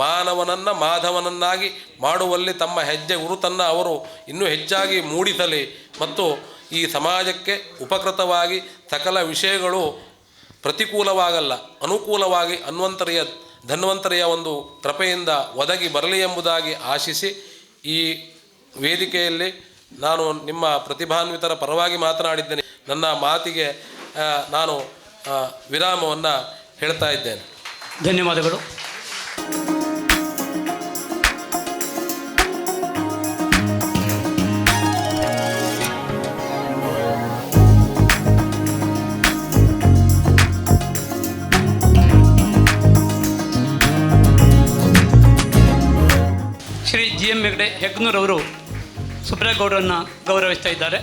ಮಾನವನನ್ನು ಮಾಧವನನ್ನಾಗಿ ಮಾಡುವಲ್ಲಿ ತಮ್ಮ ಹೆಜ್ಜೆ ಗುರುತನ್ನು ಅವರು ಇನ್ನೂ ಹೆಚ್ಚಾಗಿ ಮೂಡಿಸಲಿ ಮತ್ತು ಈ ಸಮಾಜಕ್ಕೆ ಉಪಕೃತವಾಗಿ ಸಕಲ ವಿಷಯಗಳು ಪ್ರತಿಕೂಲವಾಗಲ್ಲ, ಅನುಕೂಲವಾಗಿ ಧನ್ವಂತರಿಯ ಒಂದು ಕೃಪೆಯಿಂದ ಒದಗಿ ಬರಲಿ ಎಂಬುದಾಗಿ ಆಶಿಸಿ ಈ ವೇದಿಕೆಯಲ್ಲಿ ನಾನು ನಿಮ್ಮ ಪ್ರತಿಭಾನ್ವಿತರ ಪರವಾಗಿ ಮಾತನಾಡಿದ್ದೇನೆ. ನನ್ನ ಮಾತಿಗೆ ನಾನು ವಿರಾಮವನ್ನು ಹೇಳ್ತಾ ಇದ್ದೇನೆ. ಧನ್ಯವಾದಗಳು. ಶ್ರೀ GM ಹೆಗ್ಡೆ ಹೆಗ್ನೂರವರು ಸುಬ್ರೇಗೌಡರನ್ನು ಗೌರವಿಸ್ತಾ ಇದ್ದಾರೆ.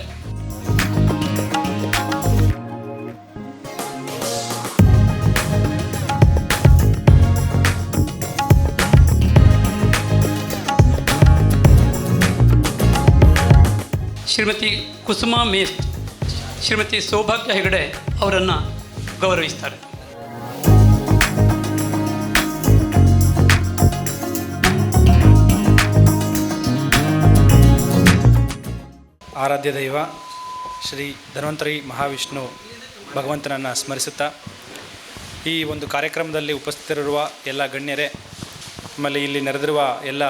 ಶ್ರೀಮತಿ ಕುಸುಮಾ ಮೇಸ್ಟ್, ಶ್ರೀಮತಿ ಸೌಭಾಗ್ಯ ಹೆಗಡೆ ಅವರನ್ನು ಗೌರವಿಸ್ತಾರೆ. ಆರಾಧ್ಯ ದೈವ ಶ್ರೀ ಧನ್ವಂತರಿ ಮಹಾವಿಷ್ಣು ಭಗವಂತನನ್ನು ಸ್ಮರಿಸುತ್ತಾ ಈ ಒಂದು ಕಾರ್ಯಕ್ರಮದಲ್ಲಿ ಉಪಸ್ಥಿತರಿರುವ ಎಲ್ಲ ಗಣ್ಯರೇ, ಆಮೇಲೆ ಇಲ್ಲಿ ನೆರೆದಿರುವ ಎಲ್ಲ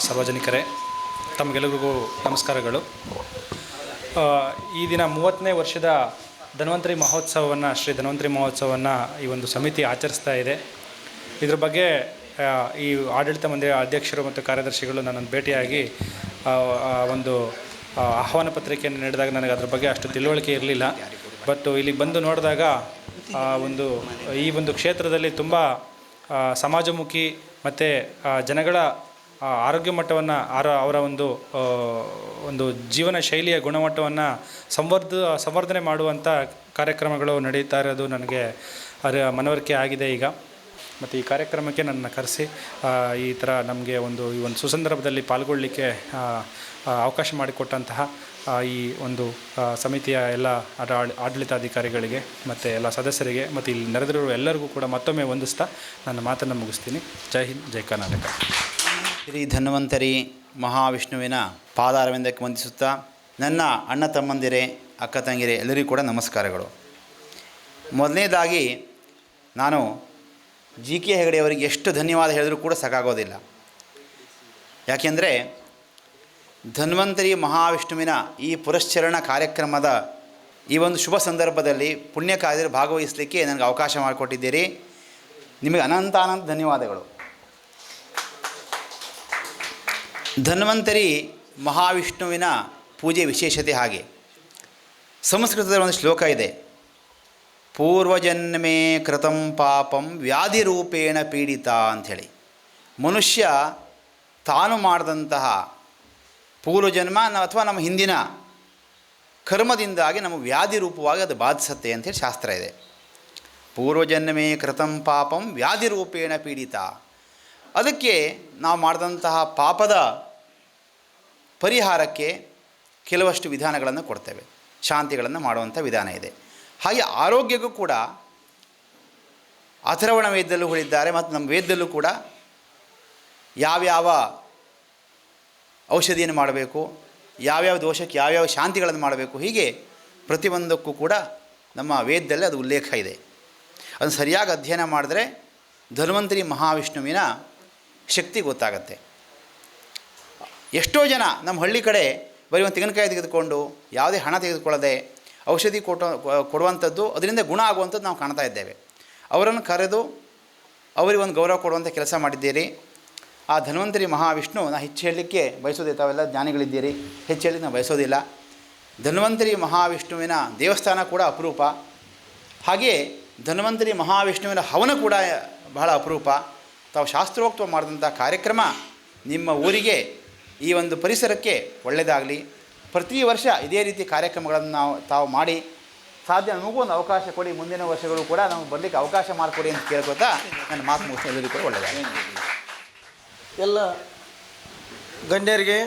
ಸಾರ್ವಜನಿಕರೇ, ತಮಗೆಲ್ಲರಿಗೂ ನಮಸ್ಕಾರಗಳು. ಈ ದಿನ 30ನೇ ವರ್ಷದ ಧನ್ವಂತರಿ ಮಹೋತ್ಸವವನ್ನು, ಶ್ರೀ ಧನ್ವಂತರಿ ಮಹೋತ್ಸವವನ್ನು ಈ ಒಂದು ಸಮಿತಿ ಆಚರಿಸ್ತಾ ಇದೆ. ಇದ್ರ ಬಗ್ಗೆ ಈ ಆಡಳಿತ ಮಂಡಳಿಯ ಅಧ್ಯಕ್ಷರು ಮತ್ತು ಕಾರ್ಯದರ್ಶಿಗಳು ನನ್ನನ್ನು ಭೇಟಿಯಾಗಿ ಒಂದು ಆಹ್ವಾನ ಪತ್ರಿಕೆಯನ್ನು ನೀಡಿದಾಗ ನನಗೆ ಅದ್ರ ಬಗ್ಗೆ ಅಷ್ಟು ತಿಳುವಳಿಕೆ ಇರಲಿಲ್ಲ. ಬಟ್ ಇಲ್ಲಿ ಬಂದು ನೋಡಿದಾಗ ಈ ಒಂದು ಕ್ಷೇತ್ರದಲ್ಲಿ ತುಂಬ ಸಮಾಜಮುಖಿ ಮತ್ತು ಜನಗಳ ಆರೋಗ್ಯ ಮಟ್ಟವನ್ನು ಅವರ ಒಂದು ಜೀವನ ಶೈಲಿಯ ಗುಣಮಟ್ಟವನ್ನು ಸಂವರ್ಧನೆ ಮಾಡುವಂಥ ಕಾರ್ಯಕ್ರಮಗಳು ನಡೀತಾ ಇರೋದು ನನಗೆ ಮನವರಿಕೆ ಆಗಿದೆ. ಈಗ ಮತ್ತು ಈ ಕಾರ್ಯಕ್ರಮಕ್ಕೆ ನನ್ನ ಕರೆಸಿ ಈ ಥರ ನಮಗೆ ಈ ಒಂದು ಸುಸಂದರ್ಭದಲ್ಲಿ ಪಾಲ್ಗೊಳ್ಳಲಿಕ್ಕೆ ಅವಕಾಶ ಮಾಡಿಕೊಟ್ಟಂತಹ ಈ ಒಂದು ಸಮಿತಿಯ ಎಲ್ಲ ಆಡಳಿತಾಧಿಕಾರಿಗಳಿಗೆ ಮತ್ತು ಎಲ್ಲ ಸದಸ್ಯರಿಗೆ ಮತ್ತು ಇಲ್ಲಿ ನೆರೆದಿರುವ ಎಲ್ಲರಿಗೂ ಕೂಡ ಮತ್ತೊಮ್ಮೆ ವಂದಿಸ್ತಾ ನನ್ನ ಮಾತನ್ನು ಮುಗಿಸ್ತೀನಿ. ಜೈ ಹಿಂದ್, ಜೈ ಕರ್ನಾಟಕ. ಶ್ರೀ ಧನ್ವಂತರಿ ಮಹಾವಿಷ್ಣುವಿನ ಪಾದಾರವಿಂದಕ್ಕೆ ವಂದಿಸುತ್ತಾ, ನನ್ನ ಅಣ್ಣ ತಮ್ಮಂದಿರೇ, ಅಕ್ಕ ತಂಗಿರೇ, ಎಲ್ಲರಿಗೂ ಕೂಡ ನಮಸ್ಕಾರಗಳು. ಮೊದಲನೇದಾಗಿ ನಾನು GK ಹೆಗಡೆಯವರಿಗೆ ಎಷ್ಟು ಧನ್ಯವಾದ ಹೇಳಿದರೂ ಕೂಡ ಸಾಕಾಗೋದಿಲ್ಲ. ಯಾಕೆಂದರೆ ಧನ್ವಂತರಿ ಮಹಾವಿಷ್ಣುವಿನ ಈ ಪುರಶ್ಚರಣ ಕಾರ್ಯಕ್ರಮದ ಈ ಒಂದು ಶುಭ ಸಂದರ್ಭದಲ್ಲಿ ಪುಣ್ಯ ಕಾರ್ಯದಲ್ಲಿ ಭಾಗವಹಿಸಲಿಕ್ಕೆ ನನಗೆ ಅವಕಾಶ ಮಾಡಿಕೊಟ್ಟಿದ್ದೀರಿ. ನಿಮಗೆ ಅನಂತ ಧನ್ಯವಾದಗಳು. ಧನ್ವಂತರಿ ಮಹಾವಿಷ್ಣುವಿನ ಪೂಜೆ ವಿಶೇಷತೆ ಹಾಗೆ. ಸಂಸ್ಕೃತದಲ್ಲಿ ಒಂದು ಶ್ಲೋಕ ಇದೆ, ಪೂರ್ವಜನ್ಮೇ ಕೃತಂ ಪಾಪಂ ವ್ಯಾಧಿರೂಪೇಣ ಪೀಡಿತ ಅಂಥೇಳಿ. ಮನುಷ್ಯ ತಾನು ಮಾಡಿದಂತಹ ಪೂರ್ವಜನ್ಮ ಅಥವಾ ನಮ್ಮ ಹಿಂದಿನ ಕರ್ಮದಿಂದಾಗಿ ನಮ್ಮ ವ್ಯಾಧಿ ರೂಪವಾಗಿ ಅದು ಬಾಧಿಸುತ್ತೆ ಅಂಥೇಳಿ ಶಾಸ್ತ್ರ ಇದೆ. ಪೂರ್ವಜನ್ಮೇ ಕೃತಂ ಪಾಪಂ ವ್ಯಾಧಿರೂಪೇಣ ಪೀಡಿತ. ಅದಕ್ಕೆ ನಾವು ಮಾಡಿದಂತಹ ಪಾಪದ ಪರಿಹಾರಕ್ಕೆ ಕೆಲವಷ್ಟು ವಿಧಾನಗಳನ್ನು ಕೊಡ್ತೇವೆ, ಶಾಂತಿಗಳನ್ನು ಮಾಡುವಂಥ ವಿಧಾನ ಇದೆ. ಹಾಗೆ ಆರೋಗ್ಯಕ್ಕೂ ಕೂಡ ಅಥರ್ವಣ ವೇದದಲ್ಲೂ ಹೇಳಿದ್ದಾರೆ ಮತ್ತು ನಮ್ಮ ವೇದದಲ್ಲೂ ಕೂಡ ಯಾವ್ಯಾವ ಔಷಧಿಯನ್ನು ಮಾಡಬೇಕು, ಯಾವ್ಯಾವ ದೋಷಕ್ಕೆ ಯಾವ್ಯಾವ ಶಾಂತಿಗಳನ್ನು ಮಾಡಬೇಕು, ಹೀಗೆ ಪ್ರತಿಯೊಂದಕ್ಕೂ ಕೂಡ ನಮ್ಮ ವೇದದಲ್ಲಿ ಅದು ಉಲ್ಲೇಖ ಇದೆ. ಅದನ್ನು ಸರಿಯಾಗಿ ಅಧ್ಯಯನ ಮಾಡಿದ್ರೆ ಧನ್ವಂತರಿ ಮಹಾವಿಷ್ಣುವಿನ ಶಕ್ತಿ ಗೊತ್ತಾಗತ್ತೆ. ಎಷ್ಟೋ ಜನ ನಮ್ಮ ಹಳ್ಳಿ ಕಡೆ ಬರೀ ಒಂದು ತೆಂಗಿನಕಾಯಿ ತೆಗೆದುಕೊಂಡು ಯಾವುದೇ ಹಣ ತೆಗೆದುಕೊಳ್ಳದೆ ಔಷಧಿ ಕೊಡುವಂಥದ್ದು, ಅದರಿಂದ ಗುಣ ಆಗುವಂಥದ್ದು ನಾವು ಕಾಣ್ತಾ ಇದ್ದೇವೆ. ಅವರನ್ನು ಕರೆದು ಅವರಿಗೆ ಒಂದು ಗೌರವ ಕೊಡುವಂಥ ಕೆಲಸ ಮಾಡಿದ್ದೀರಿ. ಆ ಧನ್ವಂತರಿ ಮಹಾವಿಷ್ಣು ನಾನು ಹೆಚ್ಚು ಹೇಳಲಿಕ್ಕೆ ಬಯಸೋದಿಲ್ಲ, ತಾವೆಲ್ಲ ಜ್ಞಾನಿಗಳಿದ್ದೀರಿ, ಹೆಚ್ಚು ಹೇಳಲಿಕ್ಕೆ ನಾವು ಬಯಸೋದಿಲ್ಲ. ಧನ್ವಂತರಿ ಮಹಾವಿಷ್ಣುವಿನ ದೇವಸ್ಥಾನ ಕೂಡ ಅಪರೂಪ. ಹಾಗೆಯೇ ಧನ್ವಂತರಿ ಮಹಾವಿಷ್ಣುವಿನ ಹವನ ಕೂಡ ಬಹಳ ಅಪರೂಪ. ತಾವು ಶಾಸ್ತ್ರೋಕ್ತ ಮಾಡಿದಂಥ ಕಾರ್ಯಕ್ರಮ ನಿಮ್ಮ ಊರಿಗೆ, ಈ ಒಂದು ಪರಿಸರಕ್ಕೆ ಒಳ್ಳೆಯದಾಗಲಿ. ಪ್ರತಿ ವರ್ಷ ಇದೇ ರೀತಿ ಕಾರ್ಯಕ್ರಮಗಳನ್ನು ತಾವು ಮಾಡಿ ಸಾಧ್ಯ ನಮಗೂ ಒಂದು ಅವಕಾಶ ಕೊಡಿ, ಮುಂದಿನ ವರ್ಷಗಳು ಕೂಡ ನಮಗೆ ಬರಲಿಕ್ಕೆ ಅವಕಾಶ ಮಾಡಿಕೊಡಿ ಅಂತ ಕೇಳ್ಕೊತಾ ನನ್ನ ಮಾತು ಮುಗಿಸಿ ಎಲ್ಲರಿಗೂ ಕೂಡ ಒಳ್ಳೆಯದಾಗಲಿ. ಎಲ್ಲ ಗಣ್ಯರಿಗೆ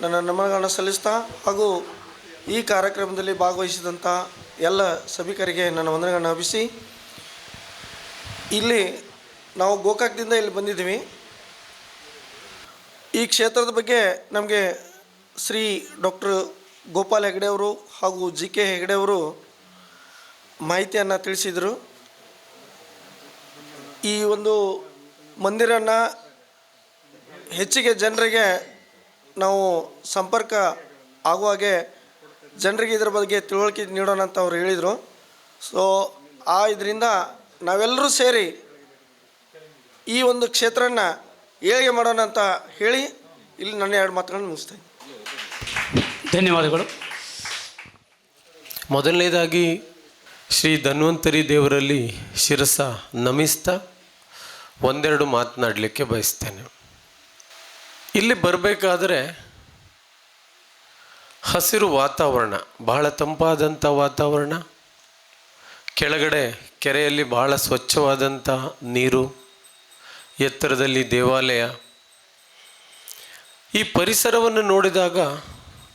ನನ್ನ ನಮನಗಳನ್ನು ಸಲ್ಲಿಸ್ತಾ ಹಾಗೂ ಈ ಕಾರ್ಯಕ್ರಮದಲ್ಲಿ ಭಾಗವಹಿಸಿದಂಥ ಎಲ್ಲ ಸಭಿಕರಿಗೆ ನನ್ನ ವಂದನೆಗಳನ್ನು ಅರ್ಪಿಸಿ, ಇಲ್ಲಿ ನಾವು ಗೋಕಾಕದಿಂದ ಇಲ್ಲಿ ಬಂದಿದ್ದೀವಿ. ಈ ಕ್ಷೇತ್ರದ ಬಗ್ಗೆ ನಮಗೆ ಶ್ರೀ ಡಾಕ್ಟರ್ ಗೋಪಾಲ್ ಹೆಗಡೆಯವರು ಹಾಗೂ GK ಹೆಗಡೆಯವರು ಮಾಹಿತಿಯನ್ನು ತಿಳಿಸಿದರು. ಈ ಒಂದು ಮಂದಿರನ್ನು ಹೆಚ್ಚಿಗೆ ಜನರಿಗೆ ನಾವು ಸಂಪರ್ಕ ಆಗುವಾಗೆ ಜನರಿಗೆ ಇದರ ಬಗ್ಗೆ ತಿಳುವಳಿಕೆ ನೀಡೋಣ ಅಂತ ಅವರು ಹೇಳಿದರು. ಸೊ ಇದರಿಂದ ನಾವೆಲ್ಲರೂ ಸೇರಿ ಈ ಒಂದು ಕ್ಷೇತ್ರನ ಏಳಿಗೆ ಮಾಡೋಣ ಅಂತ ಹೇಳಿ ಇಲ್ಲಿ ನನ್ನ 2 ಮಾತುಗಳನ್ನು ಮುಗಿಸ್ತೇನೆ. ಧನ್ಯವಾದಗಳು. ಮೊದಲನೇದಾಗಿ ಶ್ರೀ ಧನ್ವಂತರಿ ದೇವರಲ್ಲಿ ಶಿರಸ ನಮಿಸ್ತಾ ಒಂದೆರಡು ಮಾತನಾಡಲಿಕ್ಕೆ ಬಯಸ್ತೇನೆ. ಇಲ್ಲಿ ಬರಬೇಕಾದ್ರೆ ಹಸಿರು ವಾತಾವರಣ, ಬಹಳ ತಂಪಾದಂಥ ವಾತಾವರಣ, ಕೆಳಗಡೆ ಕೆರೆಯಲ್ಲಿ ಬಹಳ ಸ್ವಚ್ಛವಾದಂಥ ನೀರು, ಎತ್ತರದಲ್ಲಿ ದೇವಾಲಯ, ಈ ಪರಿಸರವನ್ನು ನೋಡಿದಾಗ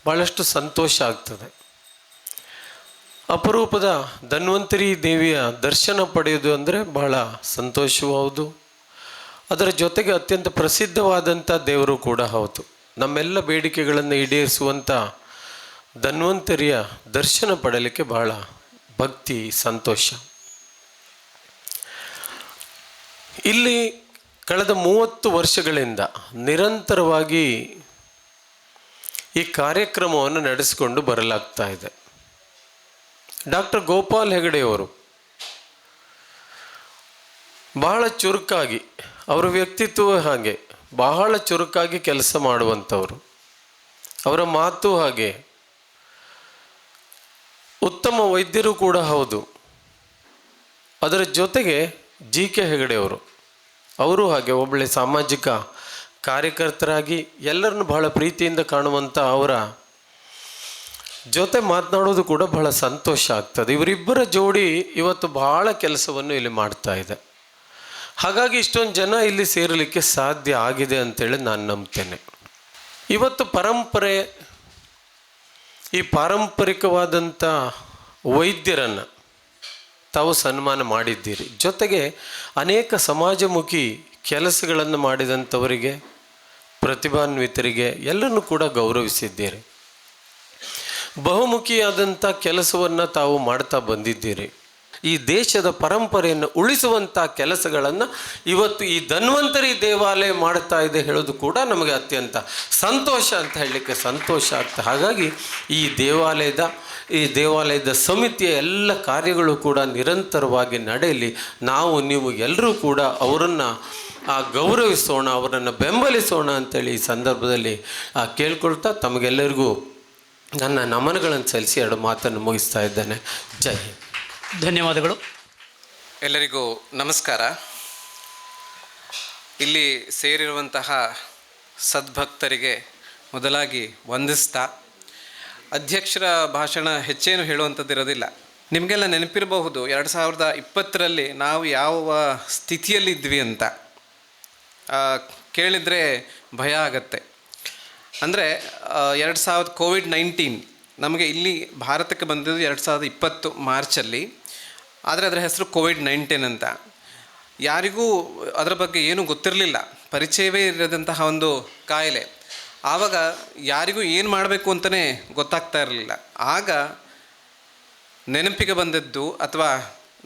ಭಾಳಷ್ಟು ಸಂತೋಷ ಆಗ್ತದೆ. ಅಪರೂಪದ ಧನ್ವಂತರಿ ದೇವಿಯ ದರ್ಶನ ಪಡೆಯೋದು ಅಂದರೆ ಬಹಳ ಸಂತೋಷವೂ ಹೌದು, ಅದರ ಜೊತೆಗೆ ಅತ್ಯಂತ ಪ್ರಸಿದ್ಧವಾದಂಥ ದೇವರು ಕೂಡ ಹೌದು. ನಮ್ಮೆಲ್ಲ ಬೇಡಿಕೆಗಳನ್ನು ಈಡೇರಿಸುವಂಥ ಧನ್ವಂತರಿಯ ದರ್ಶನ ಪಡೆಯಲಿಕ್ಕೆ ಬಹಳ ಭಕ್ತಿ, ಸಂತೋಷ. ಇಲ್ಲಿ ಕಳೆದ 30 ವರ್ಷಗಳಿಂದ ನಿರಂತರವಾಗಿ ಈ ಕಾರ್ಯಕ್ರಮವನ್ನು ನಡೆಸಿಕೊಂಡು ಬರಲಾಗ್ತಾ ಇದೆ. ಡಾಕ್ಟರ್ ಗೋಪಾಲ್ ಹೆಗಡೆಯವರು ಬಹಳ ಚುರುಕಾಗಿ, ಅವರ ವ್ಯಕ್ತಿತ್ವ ಹಾಗೆ ಬಹಳ ಚುರುಕಾಗಿ ಕೆಲಸ ಮಾಡುವಂಥವರು, ಅವರ ಮಾತು ಹಾಗೆ, ಉತ್ತಮ ವೈದ್ಯರು ಕೂಡ ಹೌದು. ಅದರ ಜೊತೆಗೆ GK ಹೆಗಡೆಯವರು, ಅವರು ಹಾಗೆ ಒಳ್ಳೆ ಸಾಮಾಜಿಕ ಕಾರ್ಯಕರ್ತರಾಗಿ ಎಲ್ಲರನ್ನು ಬಹಳ ಪ್ರೀತಿಯಿಂದ ಕಾಣುವಂಥ ಅವರ ಜೊತೆ ಮಾತನಾಡೋದು ಕೂಡ ಬಹಳ ಸಂತೋಷ ಆಗ್ತದೆ. ಇವರಿಬ್ಬರ ಜೋಡಿ ಇವತ್ತು ಬಹಳ ಕೆಲಸವನ್ನು ಇಲ್ಲಿ ಮಾಡ್ತಾ ಇದೆ. ಹಾಗಾಗಿ ಇಷ್ಟೊಂದು ಜನ ಇಲ್ಲಿ ಸೇರಲಿಕ್ಕೆ ಸಾಧ್ಯ ಆಗಿದೆ ಅಂತೇಳಿ ನಾನು ನಂಬ್ತೇನೆ. ಇವತ್ತು ಪರಂಪರೆ, ಈ ಪಾರಂಪರಿಕವಾದಂಥ ವೈದ್ಯರನ್ನು ತಾವು ಸನ್ಮಾನ ಮಾಡಿದ್ದೀರಿ. ಜೊತೆಗೆ ಅನೇಕ ಸಮಾಜಮುಖಿ ಕೆಲಸಗಳನ್ನು ಮಾಡಿದಂಥವರಿಗೆ, ಪ್ರತಿಭಾನ್ವಿತರಿಗೆ ಎಲ್ಲರನ್ನೂ ಕೂಡ ಗೌರವಿಸಿದ್ದೀರಿ. ಬಹುಮುಖಿಯಾದಂಥ ಕೆಲಸವನ್ನು ತಾವು ಮಾಡ್ತಾ ಬಂದಿದ್ದೀರಿ. ಈ ದೇಶದ ಪರಂಪರೆಯನ್ನು ಉಳಿಸುವಂಥ ಕೆಲಸಗಳನ್ನು ಇವತ್ತು ಈ ಧನ್ವಂತರಿ ದೇವಾಲಯ ಮಾಡ್ತಾ ಇದೆ ಹೇಳೋದು ಕೂಡ ನಮಗೆ ಅತ್ಯಂತ ಸಂತೋಷ ಅಂತ ಹೇಳಲಿಕ್ಕೆ ಸಂತೋಷ ಆಗ್ತದೆ. ಹಾಗಾಗಿ ಈ ದೇವಾಲಯದ ಸಮಿತಿಯ ಎಲ್ಲ ಕಾರ್ಯಗಳು ಕೂಡ ನಿರಂತರವಾಗಿ ನಡೆಯಲಿ. ನೀವು ಎಲ್ಲರೂ ಕೂಡ ಅವರನ್ನು ಗೌರವಿಸೋಣ, ಅವರನ್ನು ಬೆಂಬಲಿಸೋಣ ಅಂತೇಳಿ ಈ ಸಂದರ್ಭದಲ್ಲಿ ಕೇಳ್ಕೊಳ್ತಾ ತಮಗೆಲ್ಲರಿಗೂ ನನ್ನ ನಮನಗಳನ್ನು ಸಲ್ಲಿಸಿ 2 ಮಾತನ್ನು ಮುಗಿಸ್ತಾ ಇದ್ದೇನೆ. ಜೈ ಹಿಂದ್. ಧನ್ಯವಾದಗಳು. ಎಲ್ಲರಿಗೂ ನಮಸ್ಕಾರ. ಇಲ್ಲಿ ಸೇರಿರುವಂತಹ ಸದ್ಭಕ್ತರಿಗೆ ಮೊದಲಾಗಿ ವಂದಿಸ್ತಾ, ಅಧ್ಯಕ್ಷರ ಭಾಷಣ ಹೆಚ್ಚೇನು ಹೇಳುವಂಥದ್ದಿರೋದಿಲ್ಲ. ನಿಮಗೆಲ್ಲ ನೆನಪಿರಬಹುದು 2020ರಲ್ಲಿ ನಾವು ಯಾವ ಸ್ಥಿತಿಯಲ್ಲಿದ್ವಿ ಅಂತ. ಕೇಳಿದರೆ ಭಯ ಆಗತ್ತೆ. ಅಂದರೆ 2000 COVID-19 ನಮಗೆ ಇಲ್ಲಿ ಭಾರತಕ್ಕೆ ಬಂದಿದ್ದು 2020 ಮಾರ್ಚಲ್ಲಿ. ಆದರೆ ಅದರ ಹೆಸರು COVID-19 ಅಂತ. ಯಾರಿಗೂ ಅದರ ಬಗ್ಗೆ ಏನೂ ಗೊತ್ತಿರಲಿಲ್ಲ, ಪರಿಚಯವೇ ಇರದಂತಹ ಒಂದು ಕಾಯಿಲೆ. ಆವಾಗ ಯಾರಿಗೂ ಏನು ಮಾಡಬೇಕು ಅಂತಲೇ ಗೊತ್ತಾಗ್ತಾ ಇರಲಿಲ್ಲ. ಆಗ ನೆನಪಿಗೆ ಬಂದದ್ದು ಅಥವಾ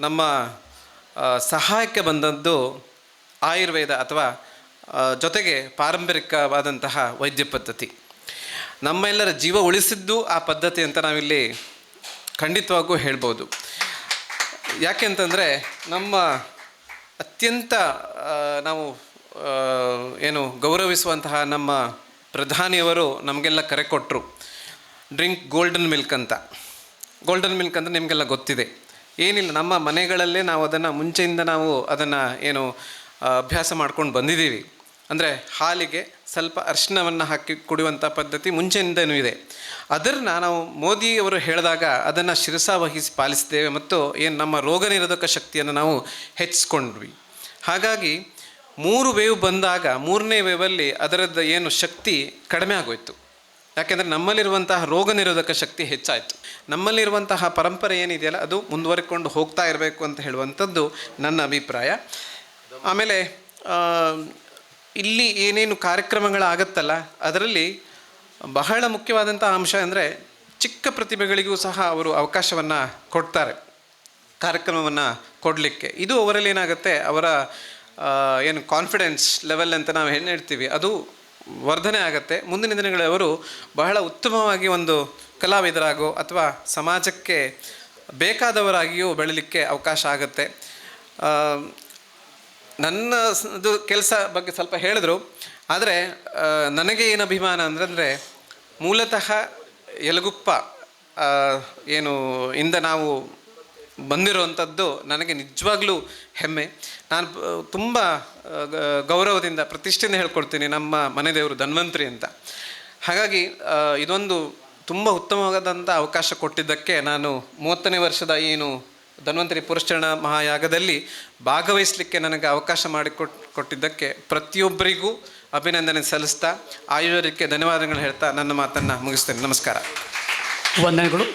ನಮ್ಮ ಸಹಾಯಕ್ಕೆ ಬಂದದ್ದು ಆಯುರ್ವೇದ ಅಥವಾ ಜೊತೆಗೆ ಪಾರಂಪರಿಕವಾದಂತಹ ವೈದ್ಯ ಪದ್ಧತಿ. ನಮ್ಮೆಲ್ಲರ ಜೀವ ಉಳಿಸಿದ್ದು ಆ ಪದ್ಧತಿ ಅಂತ ನಾವಿಲ್ಲಿ ಖಂಡಿತವಾಗೂ ಹೇಳ್ಬೋದು. ಯಾಕೆಂತಂದರೆ ನಮ್ಮ ಅತ್ಯಂತ ನಾವು ಗೌರವಿಸುವಂತಹ ನಮ್ಮ ಪ್ರಧಾನಿಯವರು ನಮಗೆಲ್ಲ ಕರೆ ಕೊಟ್ಟರು, ಡ್ರಿಂಕ್ ಗೋಲ್ಡನ್ ಮಿಲ್ಕ್ ಅಂತ. ಗೋಲ್ಡನ್ ಮಿಲ್ಕ್ ಅಂತ ನಿಮಗೆಲ್ಲ ಗೊತ್ತಿದೆ. ಏನಿಲ್ಲ, ನಮ್ಮ ಮನೆಗಳಲ್ಲೇ ನಾವು ಅದನ್ನು ಮುಂಚೆಯಿಂದ ನಾವು ಅದನ್ನು ಅಭ್ಯಾಸ ಮಾಡ್ಕೊಂಡು ಬಂದಿದ್ದೀವಿ. ಅಂದರೆ ಹಾಲಿಗೆ ಸ್ವಲ್ಪ ಅರಿಶಿನವನ್ನು ಹಾಕಿ ಕುಡಿಯುವಂಥ ಪದ್ಧತಿ ಮುಂಚೆಯಿಂದನೂ ಇದೆ. ಅದನ್ನು ನಾವು ಮೋದಿಯವರು ಹೇಳಿದಾಗ ಅದನ್ನು ಶಿರಸಾವಹಿಸಿ ಪಾಲಿಸಿದ್ದೇವೆ ಮತ್ತು ನಮ್ಮ ರೋಗ ನಿರೋಧಕ ಶಕ್ತಿಯನ್ನು ನಾವು ಹೆಚ್ಚಿಸ್ಕೊಂಡ್ವಿ. ಹಾಗಾಗಿ 3 ವೇವ್ ಬಂದಾಗ 3ನೇ ವೇವಲ್ಲಿ ಅದರದ್ದು ಶಕ್ತಿ ಕಡಿಮೆ ಆಗೋಯ್ತು. ಯಾಕೆಂದರೆ ನಮ್ಮಲ್ಲಿರುವಂತಹ ರೋಗ ನಿರೋಧಕ ಶಕ್ತಿ ಹೆಚ್ಚಾಯಿತು. ನಮ್ಮಲ್ಲಿರುವಂತಹ ಪರಂಪರೆ ಏನಿದೆಯಲ್ಲ ಅದು ಮುಂದುವರಿಕೊಂಡು ಹೋಗ್ತಾ ಇರಬೇಕು ಅಂತ ಹೇಳುವಂಥದ್ದು ನನ್ನ ಅಭಿಪ್ರಾಯ. ಆಮೇಲೆ ಇಲ್ಲಿ ಏನೇನು ಕಾರ್ಯಕ್ರಮಗಳಾಗತ್ತಲ್ಲ ಅದರಲ್ಲಿ ಬಹಳ ಮುಖ್ಯವಾದಂಥ ಅಂಶ ಅಂದರೆ ಚಿಕ್ಕ ಪ್ರತಿಭೆಗಳಿಗೂ ಸಹ ಅವರು ಅವಕಾಶವನ್ನು ಕೊಡ್ತಾರೆ ಕಾರ್ಯಕ್ರಮವನ್ನು ಕೊಡಲಿಕ್ಕೆ. ಇದು ಅವರಲ್ಲಿ ಏನಾಗುತ್ತೆ, ಅವರ ಕಾನ್ಫಿಡೆನ್ಸ್ ಲೆವೆಲ್ ಅಂತ ನಾವು ಹೇಳ್ತೀವಿ, ಅದು ವರ್ಧನೆ ಆಗುತ್ತೆ. ಮುಂದಿನ ದಿನಗಳಲ್ಲಿ ಅವರು ಬಹಳ ಉತ್ತಮವಾಗಿ ಒಂದು ಕಲಾವಿದರಾಗೋ ಅಥವಾ ಸಮಾಜಕ್ಕೆ ಬೇಕಾದವರಾಗಿಯೂ ಬೆಳೀಲಿಕ್ಕೆ ಅವಕಾಶ ಆಗುತ್ತೆ. ನನ್ನ ಕೆಲಸ ಬಗ್ಗೆ ಸ್ವಲ್ಪ ಹೇಳಿದ್ರು. ಆದರೆ ನನಗೆ ಏನು ಅಭಿಮಾನ ಅಂದರೆ ಮೂಲತಃ ಯಲಗುಪ್ಪ ಇಂದ ನಾವು ಬಂದಿರುವಂಥದ್ದು ನನಗೆ ನಿಜವಾಗ್ಲೂ ಹೆಮ್ಮೆ. ನಾನು ತುಂಬ ಗೌರವದಿಂದ ಪ್ರತಿಷ್ಠೆಯಿಂದ ಹೇಳ್ಕೊಡ್ತೀನಿ, ನಮ್ಮ ಮನೆ ದೇವರು ಧನ್ವಂತರಿ ಅಂತ. ಹಾಗಾಗಿ ಇದೊಂದು ತುಂಬ ಉತ್ತಮವಾದಂಥ ಅವಕಾಶ ಕೊಟ್ಟಿದ್ದಕ್ಕೆ ನಾನು 30ನೇ ವರ್ಷದ ಧನ್ವಂತರಿ ಪುರಶ್ಚರಣ ಮಹಾಯಾಗದಲ್ಲಿ ಭಾಗವಹಿಸಲಿಕ್ಕೆ ನನಗೆ ಅವಕಾಶ ಮಾಡಿಕೊಟ್ಟಿದ್ದಕ್ಕೆ ಪ್ರತಿಯೊಬ್ಬರಿಗೂ ಅಭಿನಂದನೆ ಸಲ್ಲಿಸ್ತಾ ಆಯೋಜಕರಿಗೆ ಧನ್ಯವಾದಗಳು ಹೇಳ್ತಾ ನನ್ನ ಮಾತನ್ನು ಮುಗಿಸ್ತೇನೆ. ನಮಸ್ಕಾರ. ವಂದನೆಗಳು.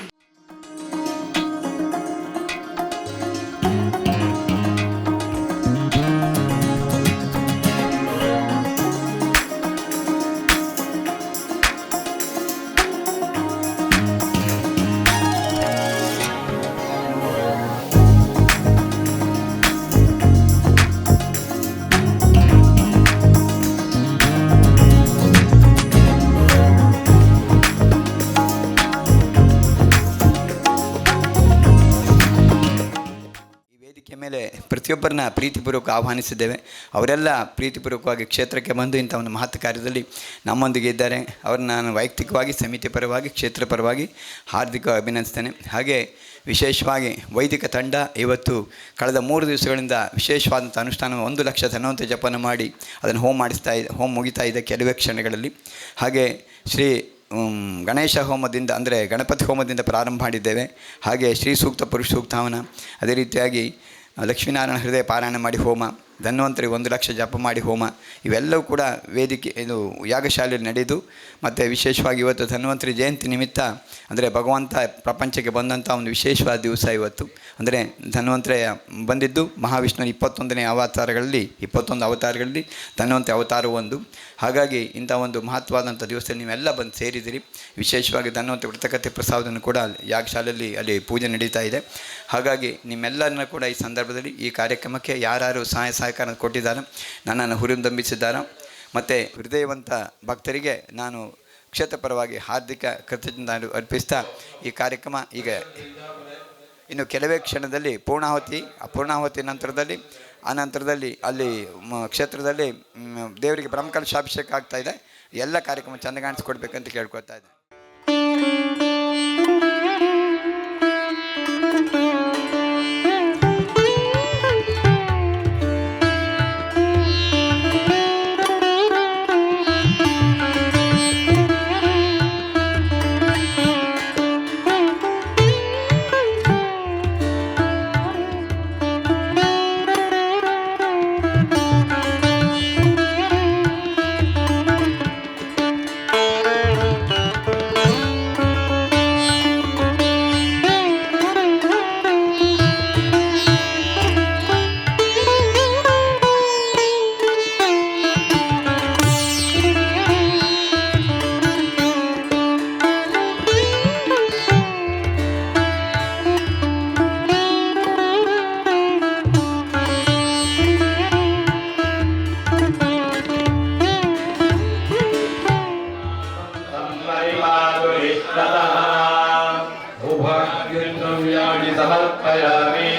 ಮೇಲೆ ಪ್ರತಿಯೊಬ್ಬರನ್ನ ಪ್ರೀತಿಪೂರ್ವಕ ಆಹ್ವಾನಿಸಿದ್ದೇವೆ. ಅವರೆಲ್ಲ ಪ್ರೀತಿಪೂರ್ವಕವಾಗಿ ಕ್ಷೇತ್ರಕ್ಕೆ ಬಂದು ಇಂಥ ಒಂದು ಮಹತ್ ಕಾರ್ಯದಲ್ಲಿ ನಮ್ಮೊಂದಿಗೆ ಇದ್ದಾರೆ. ಅವ್ರನ್ನ ನಾನು ವೈಯಕ್ತಿಕವಾಗಿ, ಸಮಿತಿ ಪರವಾಗಿ, ಕ್ಷೇತ್ರ ಪರವಾಗಿ ಹಾರ್ದಿಕವಾಗಿ ಅಭಿನಂದಿಸ್ತೇನೆ. ಹಾಗೆ ವಿಶೇಷವಾಗಿ ವೈದಿಕ ತಂಡ ಇವತ್ತು ಕಳೆದ 3 ದಿವಸಗಳಿಂದ ವಿಶೇಷವಾದಂಥ ಅನುಷ್ಠಾನ 1 ಲಕ್ಷ ಧನ್ವಂತರಿ ಜಪನ ಮಾಡಿ ಅದನ್ನು ಹೋಮ ಮುಗಿತಾ ಇದೆ ಕೆಲವೇ ಕ್ಷಣಗಳಲ್ಲಿ. ಹಾಗೆ ಶ್ರೀ ಗಣೇಶ ಹೋಮದಿಂದ ಅಂದರೆ ಗಣಪತಿ ಹೋಮದಿಂದ ಪ್ರಾರಂಭ ಮಾಡಿದ್ದೇವೆ. ಹಾಗೆ ಶ್ರೀ ಸೂಕ್ತ, ಪುರುಷ ಸೂಕ್ತ ಹವನ, ಅದೇ ರೀತಿಯಾಗಿ ಲಕ್ಷ್ಮೀನಾರಾಯಣ ಹೃದಯ ಪಾರಾಯಣ ಮಾಡಿ ಹೋಮ, ಧನ್ವಂತರಿ 1 ಲಕ್ಷ ಜಪ ಮಾಡಿ ಹೋಮ ಇವೆಲ್ಲವೂ ಕೂಡ ವೇದಿಕೆ ಇದು ಯಾಗಶಾಲೆಯಲ್ಲಿ ನಡೆದು, ಮತ್ತು ವಿಶೇಷವಾಗಿ ಇವತ್ತು ಧನ್ವಂತರಿ ಜಯಂತಿ ನಿಮಿತ್ತ ಅಂದರೆ ಭಗವಂತ ಪ್ರಪಂಚಕ್ಕೆ ಬಂದಂಥ ಒಂದು ವಿಶೇಷವಾದ ದಿವಸ ಇವತ್ತು. ಅಂದರೆ ಧನ್ವಂತರಯ ಬಂದಿದ್ದು ಮಹಾವಿಷ್ಣುವಿನ 21ನೇ ಅವತಾರಗಳಲ್ಲಿ 21 ಅವತಾರಗಳಲ್ಲಿ ಧನ್ವಂತರಿ ಅವತಾರ ಒಂದು. ಹಾಗಾಗಿ ಇಂಥ ಒಂದು ಮಹತ್ವವಾದಂಥ ದಿವಸದಲ್ಲಿ ನೀವೆಲ್ಲ ಬಂದು ಸೇರಿದಿರಿ. ವಿಶೇಷವಾಗಿ ಧನ್ವಂತರಿ ವೃತ್ತಕಥೆ ಪ್ರಸಾದವನ್ನು ಕೂಡ ಯಾಗಶಾಲೆಯಲ್ಲಿ ಅಲ್ಲಿ ಪೂಜೆ ನಡೀತಾ ಇದೆ. ಹಾಗಾಗಿ ನಿಮ್ಮೆಲ್ಲರನ್ನ ಕೂಡ ಈ ಸಂದರ್ಭದಲ್ಲಿ ಈ ಕಾರ್ಯಕ್ರಮಕ್ಕೆ ಯಾರು ಸಹಾಯ ಸಹಕಾರ ಕೊಟ್ಟಿದ್ದಾರೆ, ನನ್ನನ್ನು ಹುರಿದುಂಬಿಸಿದ್ದಾರೆ, ಮತ್ತು ಹೃದಯವಂತ ಭಕ್ತರಿಗೆ ನಾನು ಕ್ಷೇತ್ರ ಪರವಾಗಿ ಹಾರ್ದಿಕ ಕೃತಜ್ಞತೆ ಅರ್ಪಿಸ್ತಾ ಈ ಕಾರ್ಯಕ್ರಮ ಈಗ ಇನ್ನು ಕೆಲವೇ ಕ್ಷಣದಲ್ಲಿ ಪೂರ್ಣಾಹುತಿ ನಂತರದಲ್ಲಿ ನಂತರದಲ್ಲಿ ಅಲ್ಲಿ ಕ್ಷೇತ್ರದಲ್ಲಿ ದೇವರಿಗೆ ಬ್ರಹ್ಮಕಲಶಾಭಿಷೇಕ ಆಗ್ತಾ ಇದೆ. ಎಲ್ಲ ಕಾರ್ಯಕ್ರಮ ಚೆಂದ ಕಾಣಿಸ್ಕೊಡ್ಬೇಕಂತ ಕೇಳ್ಕೊಳ್ತಾ ಇದ್ದೆ. समर्पयामि।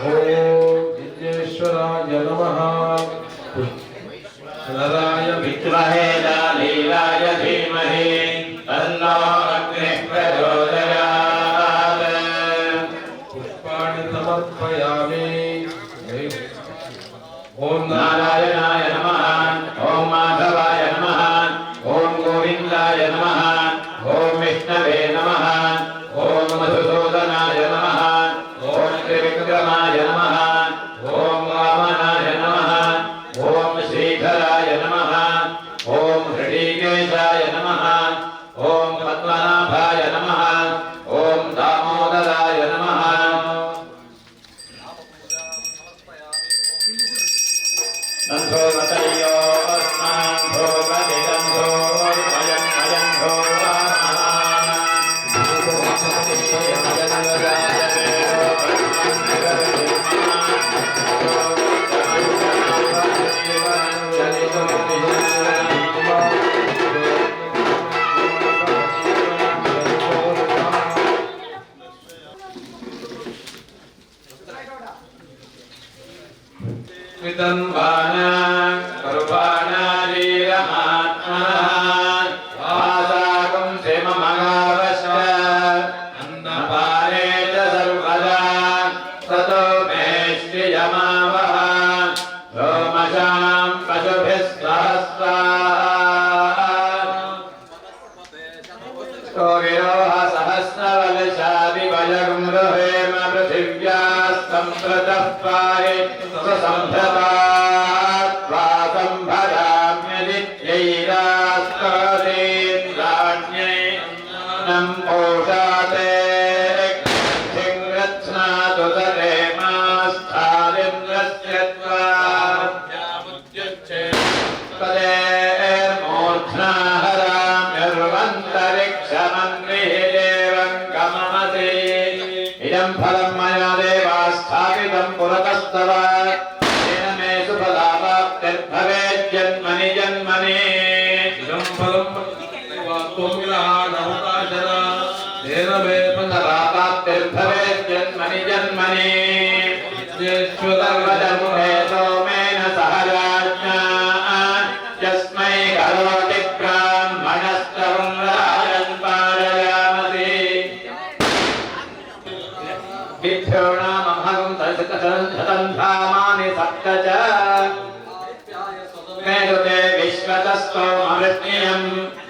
ओम विघ्नेश्वराय नमः। नराय विद्महे लीलाय धीमहि तन्नो अग्निः प्रचोदयात्। पुष्पाणि समर्पयामि। ओम नारायणाय नमः। ओम माधवाय नमः। ओम गोविंदाय नमः। ओम विष्णवे नमः। ओम मधुसूदनाय नमः। ओम त्रिविक्रमाय नमः। ओम वामनाय नमः। ओम श्रीधराय नमः। ओम हृषीकेशाय नमः। ओम पद्मनाभाय नमः। ओम दामोदराय नमः। नंदो मतयो अस्मान् भोगदिगन्धो वयं भजन्धो विदम्बाना करुपाना वीरमात्मनः वासाकं सेममगावश्च अन्नपाने च सर्वदा ततो मे श्रियमावह सोमशां पशुभिः सहस्रात् विरोह सहस्रवलशादिवयं रुहेम पृथिव्यास्तम्प्रतः पाहि स्वसम्भृतात्वा सम्भराम्यदित्यैरास्करेन्द्राण्यै नम् ओषाते रत्नातु तरेमास्थालिन्द्रस्य त्वा तदेर्मूर्ध्ना हराम्यर्वन्तरिक्षमन्विः देवं गममसि इदं फलं मया देवा स्थापितं पुरतस्तव तेन मे सुफलाप्तिर्भवेज्जन्मनि जन्मनि इदं फलं त्वं ग्रहाणहुताशना तेन मे फलाप्तिर्भवेज्जन्मनि जन्मनि विश्वेश्वरवदं मे सोमेन सह राज्ञा यस्मै करोति ब्राह्मणस्तवं राजन् पारयामसि विभ्यो नामहं शतं धामानि सप्त च मेरुते विश्वतस्तोमवृष्ण्यं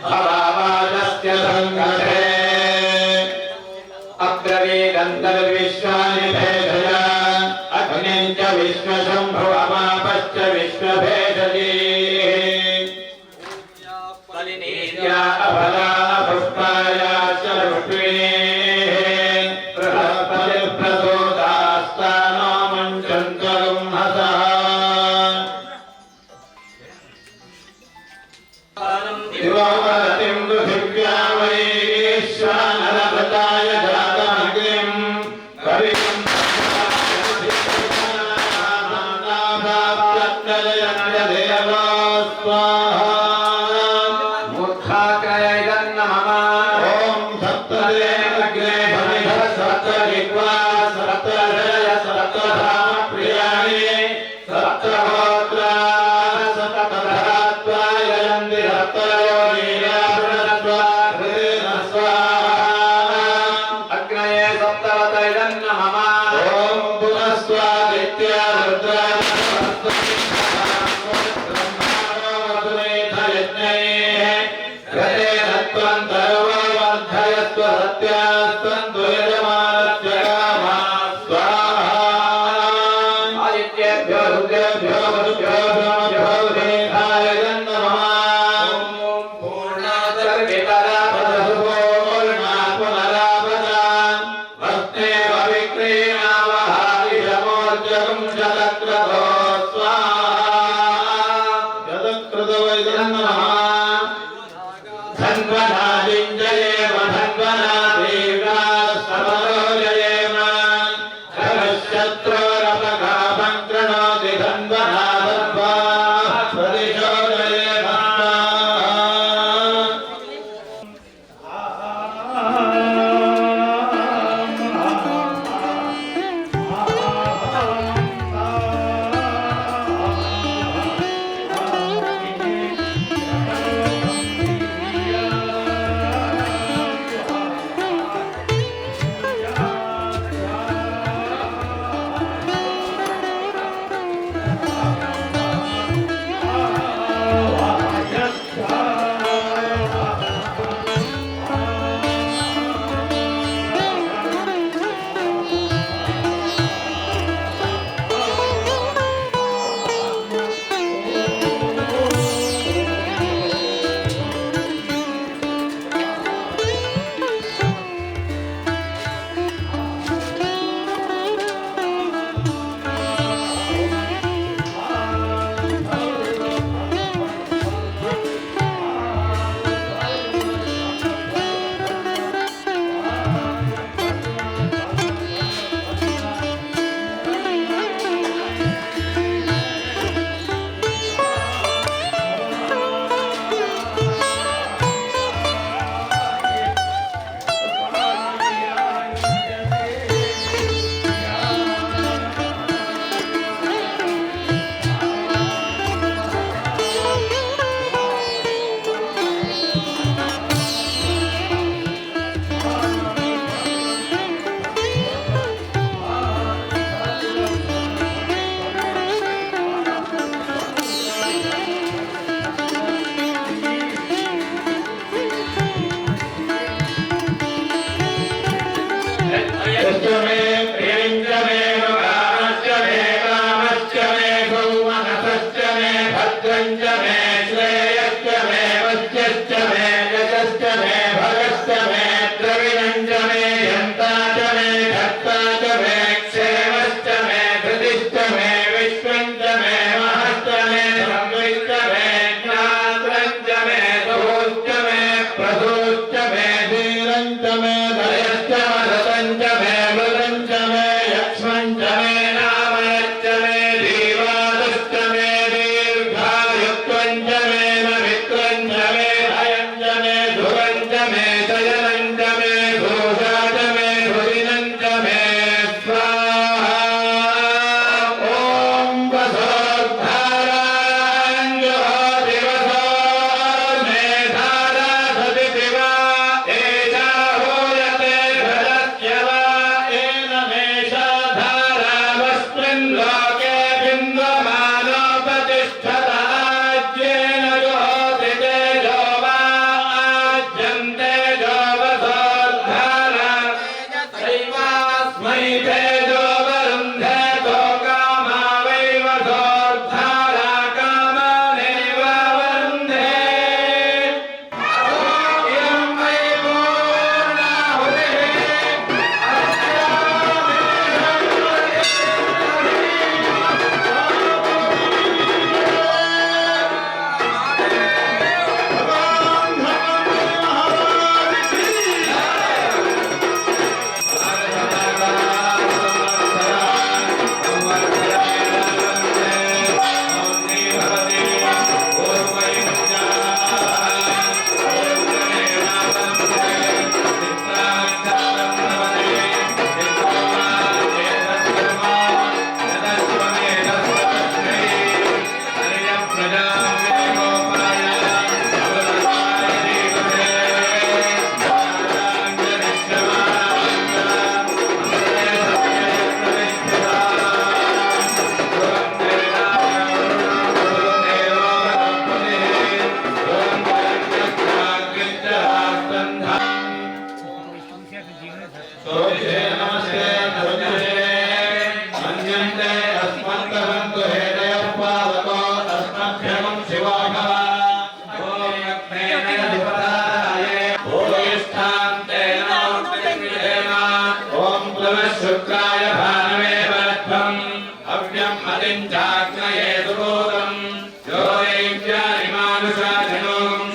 भवावादस्य सङ्कटे अब्रवीदन्तर्विश्वानि भेदय अग्निं च विश्वशम्भुवम पुष्पाय च पुष्पिणीः बृहस्पतिप्रसूतास्तानो मुञ्चन्तो गुंहसः दिवोपरतिं पृथिव्या वैश्वानरभृताय जातमग्निं कविं देवो स्वाहा मुखाकैदन्न मम ॐ सप्तदे अग्ने भविधः सप्तदिक्वा सप्तजय सप्तधाम प्रियाणि सप्तहोत्रा सप्तधरात्वा यजन्ति सप्तयोनिरा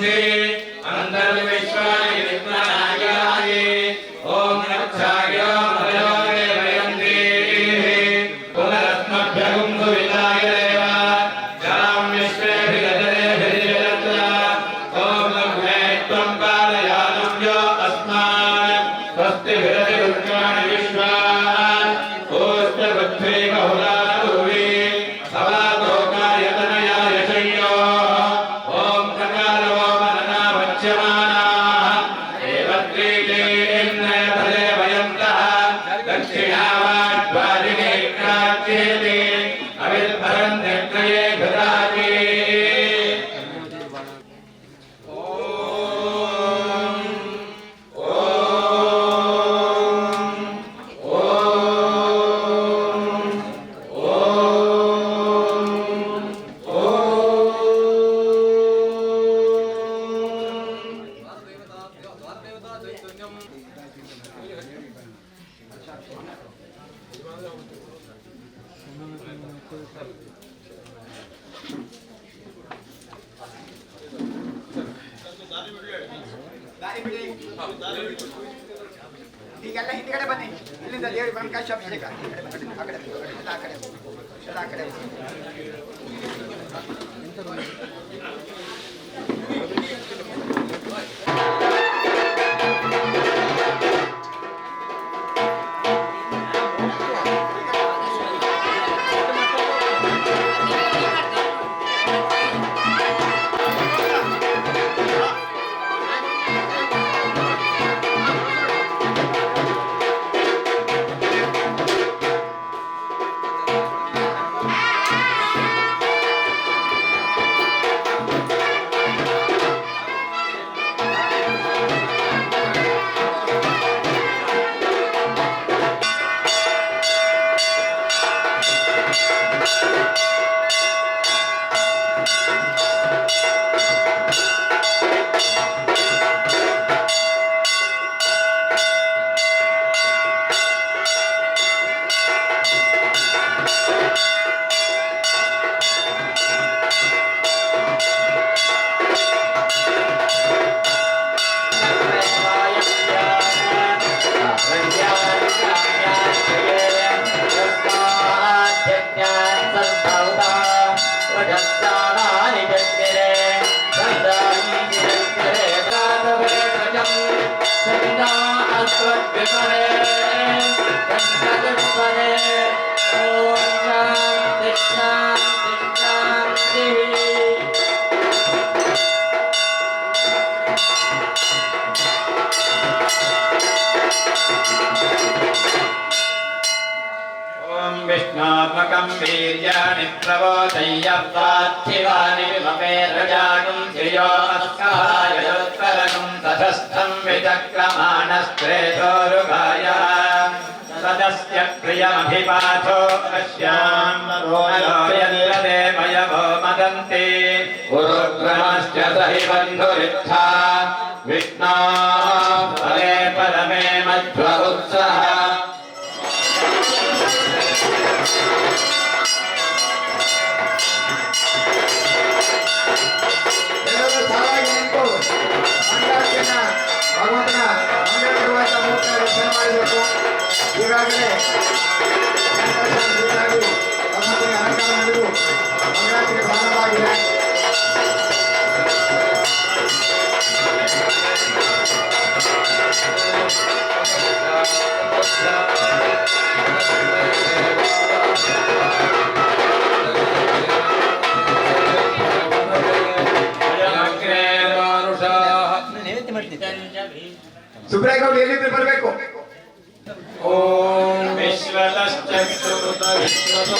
वयन्ति अन्तर्विश्वानि विद्मनायानि ॐ रक्षाय मदयोगे वयन्ति पुनरस्मभ्यगुं सुविताय देव जलां विश्वेभिरजरेभिर्यजत्र ॐ लघ्वे त्वं पालयानव्यो अस्मान् स्वस्तिभिरतिरुद्राणि विश्वा ओष्टबुद्धि बहुलानभुवि सवातोकायतनयाय शय्यो ॐ प्रकारो मननावच्यमानाः देवत्रीतेन्द्रयफले वयन्तः दक्षिणावाद्वारिणे प्राच्येति अविर्भरन्त्यत्रये घृताति ಈಗೆಲ್ಲ ಹಿಂದ್ಗಡೆ ಬನ್ನಿ, ಇಲ್ಲಿಂದ ದೇವರಿಗೆ ಬ್ರಹ್ಮಕಾಶ ಅಭಿಷೇಕ ಆ ಕಡೆ ಆ ಕಡೆ ಆ ಕಡೆ. विष्णात्मकं वीर्याणि प्रवोचय्य पार्थिवानि विमपेरजागुं धियो अस्कायोत्तरगुं ततस्थं विचक्रमाणस्त्रेधोरुगाय सदस्य प्रियमभिपाथो अश्यान्नरोयदेवयवो मदन्ति गुरुक्रमश्च सहि बन्धुरित्था विष्णो फले परमे मध्व उत्सः ಭಗವಂತನ ಮಂಗಳ ಬರುವಂತ ಮುಹೂರ್ತ ದರ್ಶನ ಮಾಡಬೇಕು. ಈಗಾಗಲೇ ಭಗವಂತನಿಗೆ ಅಲಂಕಾರ ನಡೆದು ಮಂಗಳಾರತಿಗೆ ಪ್ರಾರಂಭವಾಗಿದೆ. ಸುಬ್ರೇಗೌಡ ಎಲ್ಲಿದ್ರೆ ಬರಬೇಕು. ಓಂ ವಿಶ್ವತಶ್ಚಕ್ಷುರುತ ವಿಶ್ವತೋ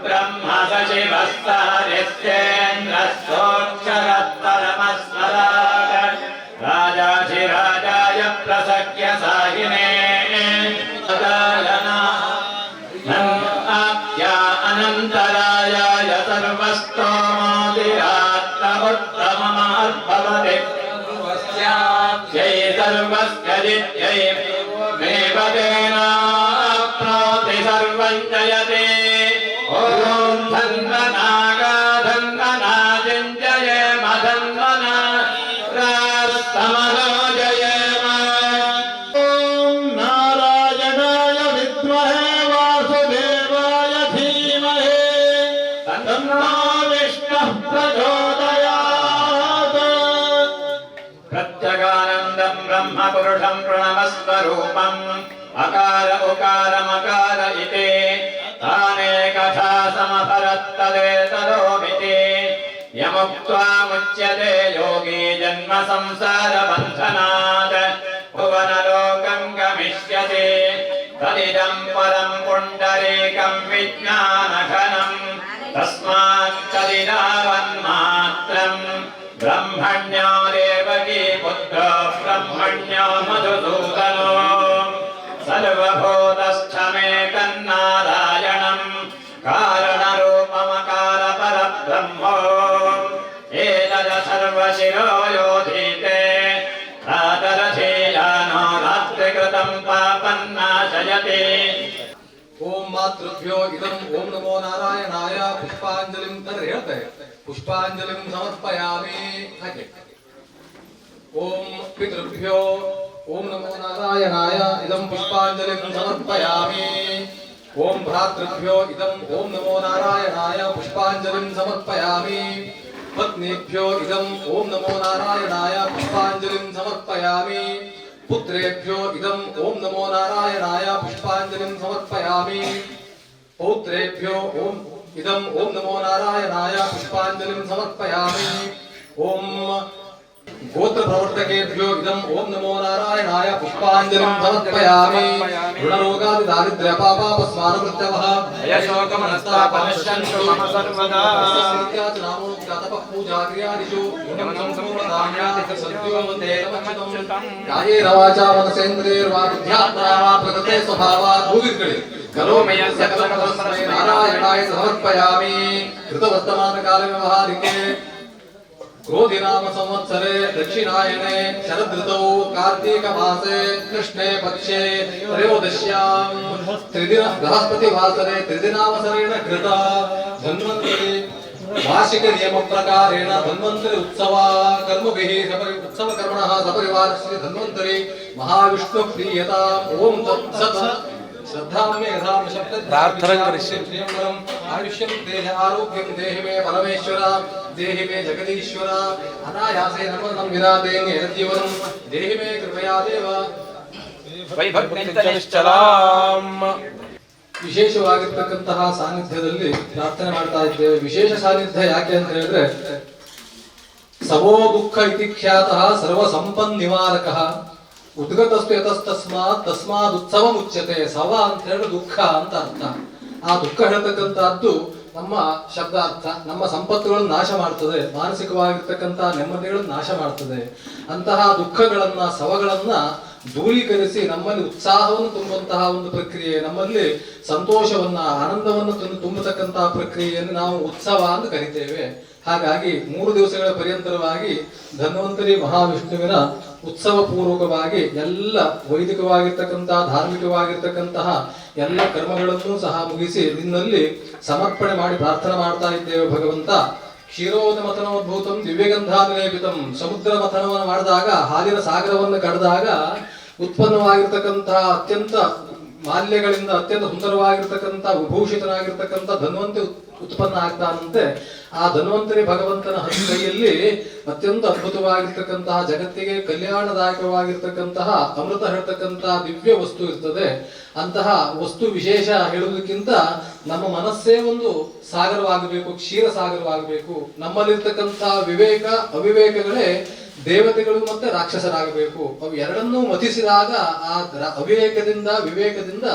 ಬ್ರಹ್ಮ ಸಚಿವಸ್ತೇಂದ್ರಸ್ತೋಕ್ಷರಪರಮಸ್ಮರಾಟ್ ರಾಜಾಧಿರಾಜಾಯ ಪ್ರಸಖ್ಯ ಸಾಹಿನೇ ಅನಂತರಾಯ ಸರ್ವಸ್ತೋಮೋದಿರಾತ್ರ ಉತ್ತಮಮರ್ಭವತಿ ಜೈ ಸರ್ವಸ್ಯ ಜಿತ್ಯೈ ಮೇವದೇನಾಪ್ನೋತಿ ಸರ್ವಂ ಜಯತೆ ಓಂ ಧನ್ವನಾಗಾಧನ್ವನಾಜಿಂಜಯೇಮ ಧನ್ವನಾರಾಸ್ತಮನೋ ಜಯೇಮ ಓಂ ನಾರಾಯಣಾಯ ವಿದ್ಮಹೇ ವಾಸುದೇವಾಯ ಧೀಮಹಿ ತನ್ನೋ ವಿಷ್ಣುಃ ಪ್ರಚೋದಯಾತ್ ಪ್ರತ್ಯಗಾನಂದಂ ಬ್ರಹ್ಮ ಪುರುಷಂ ಪ್ರಣವಸ್ವರೂಪಂ ಅಕಾರ ಉಕಾರ ಮಕಾರ ಇತಿ ತಾನೇಕಥಾ ಸಮಪರತ್ತದೇತದೋಮಿತಿ ಯಮುಕ್ತ್ವಾ ಮುಚ್ಯತೆ ಯೋಗಿ ಜನ್ಮ ಸಂಸಾರ ಬಂಧನಾತ್ ಭುವನಲೋಕಂ ಗಮಿಷ್ಯತಿ ತದಿದಂ ಪರಂ ಪುಂಡರೀಕಂ ವಿಜ್ಞಾನಘನಂ ತಸ್ಮಾತ್ ತದಿದಾವನ್ಮಾತ್ರಂ ಬ್ರಹ್ಮಣ್ಯೋ ದೇವಕೀ ಪುತ್ರ ಬ್ರಹ್ಮಣ್ಯೋ ಮಧುಸೂದನೋ ಸರ್ವಭೂತಸ್ಥಮೇಕನ್ನಾರಾಯಣಂ ಕಾರಣರೂಪಮಕಾರ ಪರಬ್ರಹ್ಮೋ ಏತದ ಸರ್ವಶಿರೋ ಯೋಧೀತೆ ರಾತರಥೀಯಾನೋ ರಾತ್ರಿಕೃತಂ ಪಾಪನ್ನಾಶಯತಿ ಓಂ ಮಾತೃಭ್ಯೋ ಇದಂ ಓಂ ನಮೋ ನಾರಾಯಣಾಯ ಪುಷ್ಪಾಂಜಲಿಂ ಅಂದ್ರೆ ಹೇಳ್ತಾರೆ ಪುಷ್ಪಾಂಜಲಿಂ ಸಮರ್ಪಯಾಮಿ ಹಾಗೆ ಓಂ ಪಿತೃಭ್ಯೋ ಓಂ ನಮೋ ನಾರಾಯಣಾಯ ಇದಂ ಪುಷ್ಪಾಂಜಲಿಂ ಸಮರ್ಪಯಾಮಿ ಓಂ ಭ್ರಾತೃಭ್ಯೋ ಇದಂ ಓಂ ನಮೋ ನಾರಾಯಣಾಯ ಪುಷ್ಪಾಂಜಲಿಂ ಸಮರ್ಪಯಾಮಿ ಪತ್ನಿಭ್ಯೋ ಇದಂ ಓಂ ನಮೋ ನಾರಾಯಣಾಯ ಪುಷ್ಪಾಂಜಲಿಂ ಸಮರ್ಪಯಾಮಿ पुत्रेभ्यो इदं ओम नमो नारायणाय पुष्पांजलिं समर्पयामि पौत्रेभ्यो ओम इदं ओम नमो नारायणाय पुष्पांजलिं समर्पयामि ओम गोत्र प्रवर्तकेभ्यो इदं ओम नमो नारायणाय पुष्पांजलिं समर्पयामि ऋणरोगादि दारिद्र्य पापापस्मानवृत्तवः यशोकमनस्तापनश्यन्तु मम सर्वदा पूजाक्रियादिषु कायेन वाचा मनसेन्द्रियैर्वा बुद्ध्यात्मना वा प्रकृते स्वभावात् भूविर्गणे करोमि सकलं तस्मै नारायणाय समर्पयामि कृतवर्तमानकाले व्यवहारिके क्रोधिनाम संवत्सरे दक्षिणायने शरदृतौ कार्तीक मासे कृष्णे पक्षे त्रयोदश्यां त्रिदिन बृहस्पतिवासरे त्रिदिनावसरेण कृता धन्वन्तरि वार्षिक नियम प्रकारेण धन्वन्तरि उत्सव कर्मभिः उत्सव कर्मणः सपरिवार श्री धन्वन्तरि महाविष्णु प्रीयताम् ओम तत्सत् श्रद्धाम्य यथाम शब्द प्रार्थना करिष्ये आयुष्यं देह आरोग्यं देहि मे परमेश्वर देहि मे जगदीश्वर अनायासे नमनं विराते जीवनं देहि मे कृपया देव ವೈಭಕ್ತಿಶ್ಚಲಾಂ ವಿಶೇಷವಾಗಿರ್ತಕ್ಕಂತಹ ಸಾನ್ನಿಧ್ಯದಲ್ಲಿ ಪ್ರಾರ್ಥನೆ ಮಾಡ್ತಾ ಇದ್ದೇವೆ. ವಿಶೇಷ ಸಾನ್ನಿಧ್ಯ ಯಾಕೆ ಅಂತ ಹೇಳಿದ್ರೆ ಸವೋ ದುಃಖ ಇತಿ ಖ್ಯಾತಃ ಸರ್ವ ಸಂಪನ್ ನಿವಾರಕಃ ಉದ್ಗತಸ್ತು ಯತಸ್ತಸ್ಮಾತ್ ತಸ್ಮಾದ್ ಉತ್ಸವ ಮುಚ್ಯತೆ. ಸವ ಅಂತ ಹೇಳಿ ದುಃಖ ಅಂತ ಅರ್ಥ. ಆ ದುಃಖ ಹೇಳ್ತಕ್ಕಂಥದ್ದು ನಮ್ಮ ಶಬ್ದಾರ್ಥ. ನಮ್ಮ ಸಂಪತ್ತುಗಳನ್ನು ನಾಶ ಮಾಡ್ತದೆ, ಮಾನಸಿಕವಾಗಿರ್ತಕ್ಕಂಥ ನೆಮ್ಮದಿಗಳನ್ನು ನಾಶ ಮಾಡ್ತದೆ. ಅಂತಹ ದುಃಖಗಳನ್ನ ಸವಗಳನ್ನ ದೂರೀಕರಿಸಿ ನಮ್ಮಲ್ಲಿ ಉತ್ಸಾಹವನ್ನು ತುಂಬುವಂತಹ ಒಂದು ಪ್ರಕ್ರಿಯೆ, ನಮ್ಮಲ್ಲಿ ಸಂತೋಷವನ್ನ ಆನಂದವನ್ನು ತುಂಬತಕ್ಕಂತಹ ಪ್ರಕ್ರಿಯೆಯನ್ನು ನಾವು ಉತ್ಸವ ಅಂತ ಕರಿತೇವೆ. ಹಾಗಾಗಿ 3 ದಿವಸಗಳ ಪರ್ಯಂತರವಾಗಿ ಧನ್ವಂತರಿ ಮಹಾವಿಷ್ಣುವಿನ ಉತ್ಸವ ಪೂರ್ವಕವಾಗಿ ಎಲ್ಲ ವೈದಿಕವಾಗಿರ್ತಕ್ಕಂತಹ ಧಾರ್ಮಿಕವಾಗಿರ್ತಕ್ಕಂತಹ ಎಲ್ಲ ಕರ್ಮಗಳನ್ನು ಸಹ ಮುಗಿಸಿ ನಿನ್ನಲ್ಲಿ ಸಮರ್ಪಣೆ ಮಾಡಿ ಪ್ರಾರ್ಥನೆ ಮಾಡ್ತಾ ಇದ್ದೇವೆ. ಭಗವಂತ ಕ್ಷೀರೋದ ಮಥನೋದ್ಭೂತಂ ದಿವ್ಯಗಂಧಾನುಲೇಪಿತಂ. ಸಮುದ್ರ ಮಥನವನ್ನು ಮಾಡಿದಾಗ, ಹಾಲಿನ ಸಾಗರವನ್ನು ಕಡಿದಾಗ ಉತ್ಪನ್ನವಾಗಿರ್ತಕ್ಕಂತಹ ಅತ್ಯಂತ ಮಾಲ್ಯಗಳಿಂದ ಅತ್ಯಂತ ಸುಂದರವಾಗಿರ್ತಕ್ಕಂಥ ವಿಭೂಷಿತನಾಗಿರ್ತಕ್ಕಂಥ ಧನ್ವಂತರಿ ಉತ್ಪನ್ನ ಆಗ್ತಾನಂತೆ. ಆ ಧನ್ವಂತರಿ ಭಗವಂತನ ಕೈಯಲ್ಲಿ ಅತ್ಯಂತ ಅದ್ಭುತವಾಗಿರ್ತಕ್ಕಂತಹ ಜಗತ್ತಿಗೆ ಕಲ್ಯಾಣದಾಯಕವಾಗಿರ್ತಕ್ಕಂತಹ ಅಮೃತ ಹೇಳ್ತಕ್ಕಂತಹ ದಿವ್ಯ ವಸ್ತು ಇರ್ತದೆ. ಅಂತಹ ವಸ್ತು ವಿಶೇಷ ಹೇಳುವುದಕ್ಕಿಂತ ನಮ್ಮ ಮನಸ್ಸೇ ಒಂದು ಸಾಗರವಾಗಬೇಕು, ಕ್ಷೀರ ಸಾಗರವಾಗಬೇಕು. ನಮ್ಮಲ್ಲಿರ್ತಕ್ಕಂತಹ ವಿವೇಕ ಅವಿವೇಕಗಳೇ ದೇವತೆಗಳು ಮತ್ತೆ ರಾಕ್ಷಸರಾಗಬೇಕು. ಅವು ಎರಡನ್ನೂ ಮತಿಸಿದಾಗ ಆ ಅವಿವೇಕದಿಂದ ವಿವೇಕದಿಂದ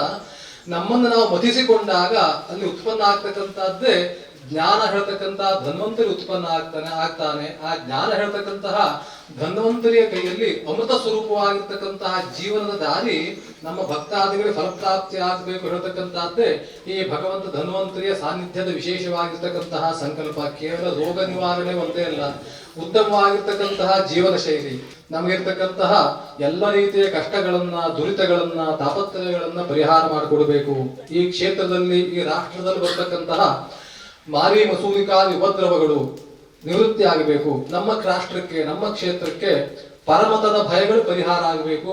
ನಮ್ಮನ್ನು ನಾವು ಮತಿಸಿಕೊಂಡಾಗ ಅಲ್ಲಿ ಉತ್ಪನ್ನ ಆಗ್ತಕ್ಕಂಥದ್ದೇ ಜ್ಞಾನ ಹೇಳ್ತಕ್ಕಂಥ ಧನ್ವಂತರಿ ಉತ್ಪನ್ನ ಆಗ್ತಾನೆ. ಆ ಜ್ಞಾನ ಹೇಳ್ತಕ್ಕಂತಹ ಧನ್ವಂತರಿಯ ಕೈಯಲ್ಲಿ ಅಮೃತ ಸ್ವರೂಪವಾಗಿರ್ತಕ್ಕಂತಹ ಜೀವನದ ದಾರಿ ನಮ್ಮ ಭಕ್ತಾದಿಗಳಿಗೆ ಫಲಪ್ರಾಪ್ತಿ ಆಗಬೇಕು ಹೇಳ್ತಕ್ಕಂಥದ್ದೇ ಈ ಭಗವಂತ ಧನ್ವಂತರಿಯ ಸಾನ್ನಿಧ್ಯದ ವಿಶೇಷವಾಗಿರ್ತಕ್ಕಂತಹ ಸಂಕಲ್ಪ. ಕೇವಲ ರೋಗ ನಿವಾರಣೆ ಒಂದೇ ಅಲ್ಲ, ಉತ್ತಮವಾಗಿರ್ತಕ್ಕಂತಹ ಜೀವನ ಶೈಲಿ, ನಮಗಿರ್ತಕ್ಕಂತಹ ಎಲ್ಲ ರೀತಿಯ ಕಷ್ಟಗಳನ್ನ, ದುರಿತಗಳನ್ನ, ತಾಪತ್ರಯಗಳನ್ನ ಪರಿಹಾರ ಮಾಡಿಕೊಡ್ಬೇಕು. ಈ ಕ್ಷೇತ್ರದಲ್ಲಿ, ಈ ರಾಷ್ಟ್ರದಲ್ಲಿ ಬರ್ತಕ್ಕಂತಹ ಮಾರಿ ಮಸೂರಿಕಾದಿ ಉಪದ್ರವಗಳು ನಿವೃತ್ತಿ ಆಗಬೇಕು. ನಮ್ಮ ರಾಷ್ಟ್ರಕ್ಕೆ, ನಮ್ಮ ಕ್ಷೇತ್ರಕ್ಕೆ ಪರಮತದ ಭಯಗಳು ಪರಿಹಾರ ಆಗಬೇಕು.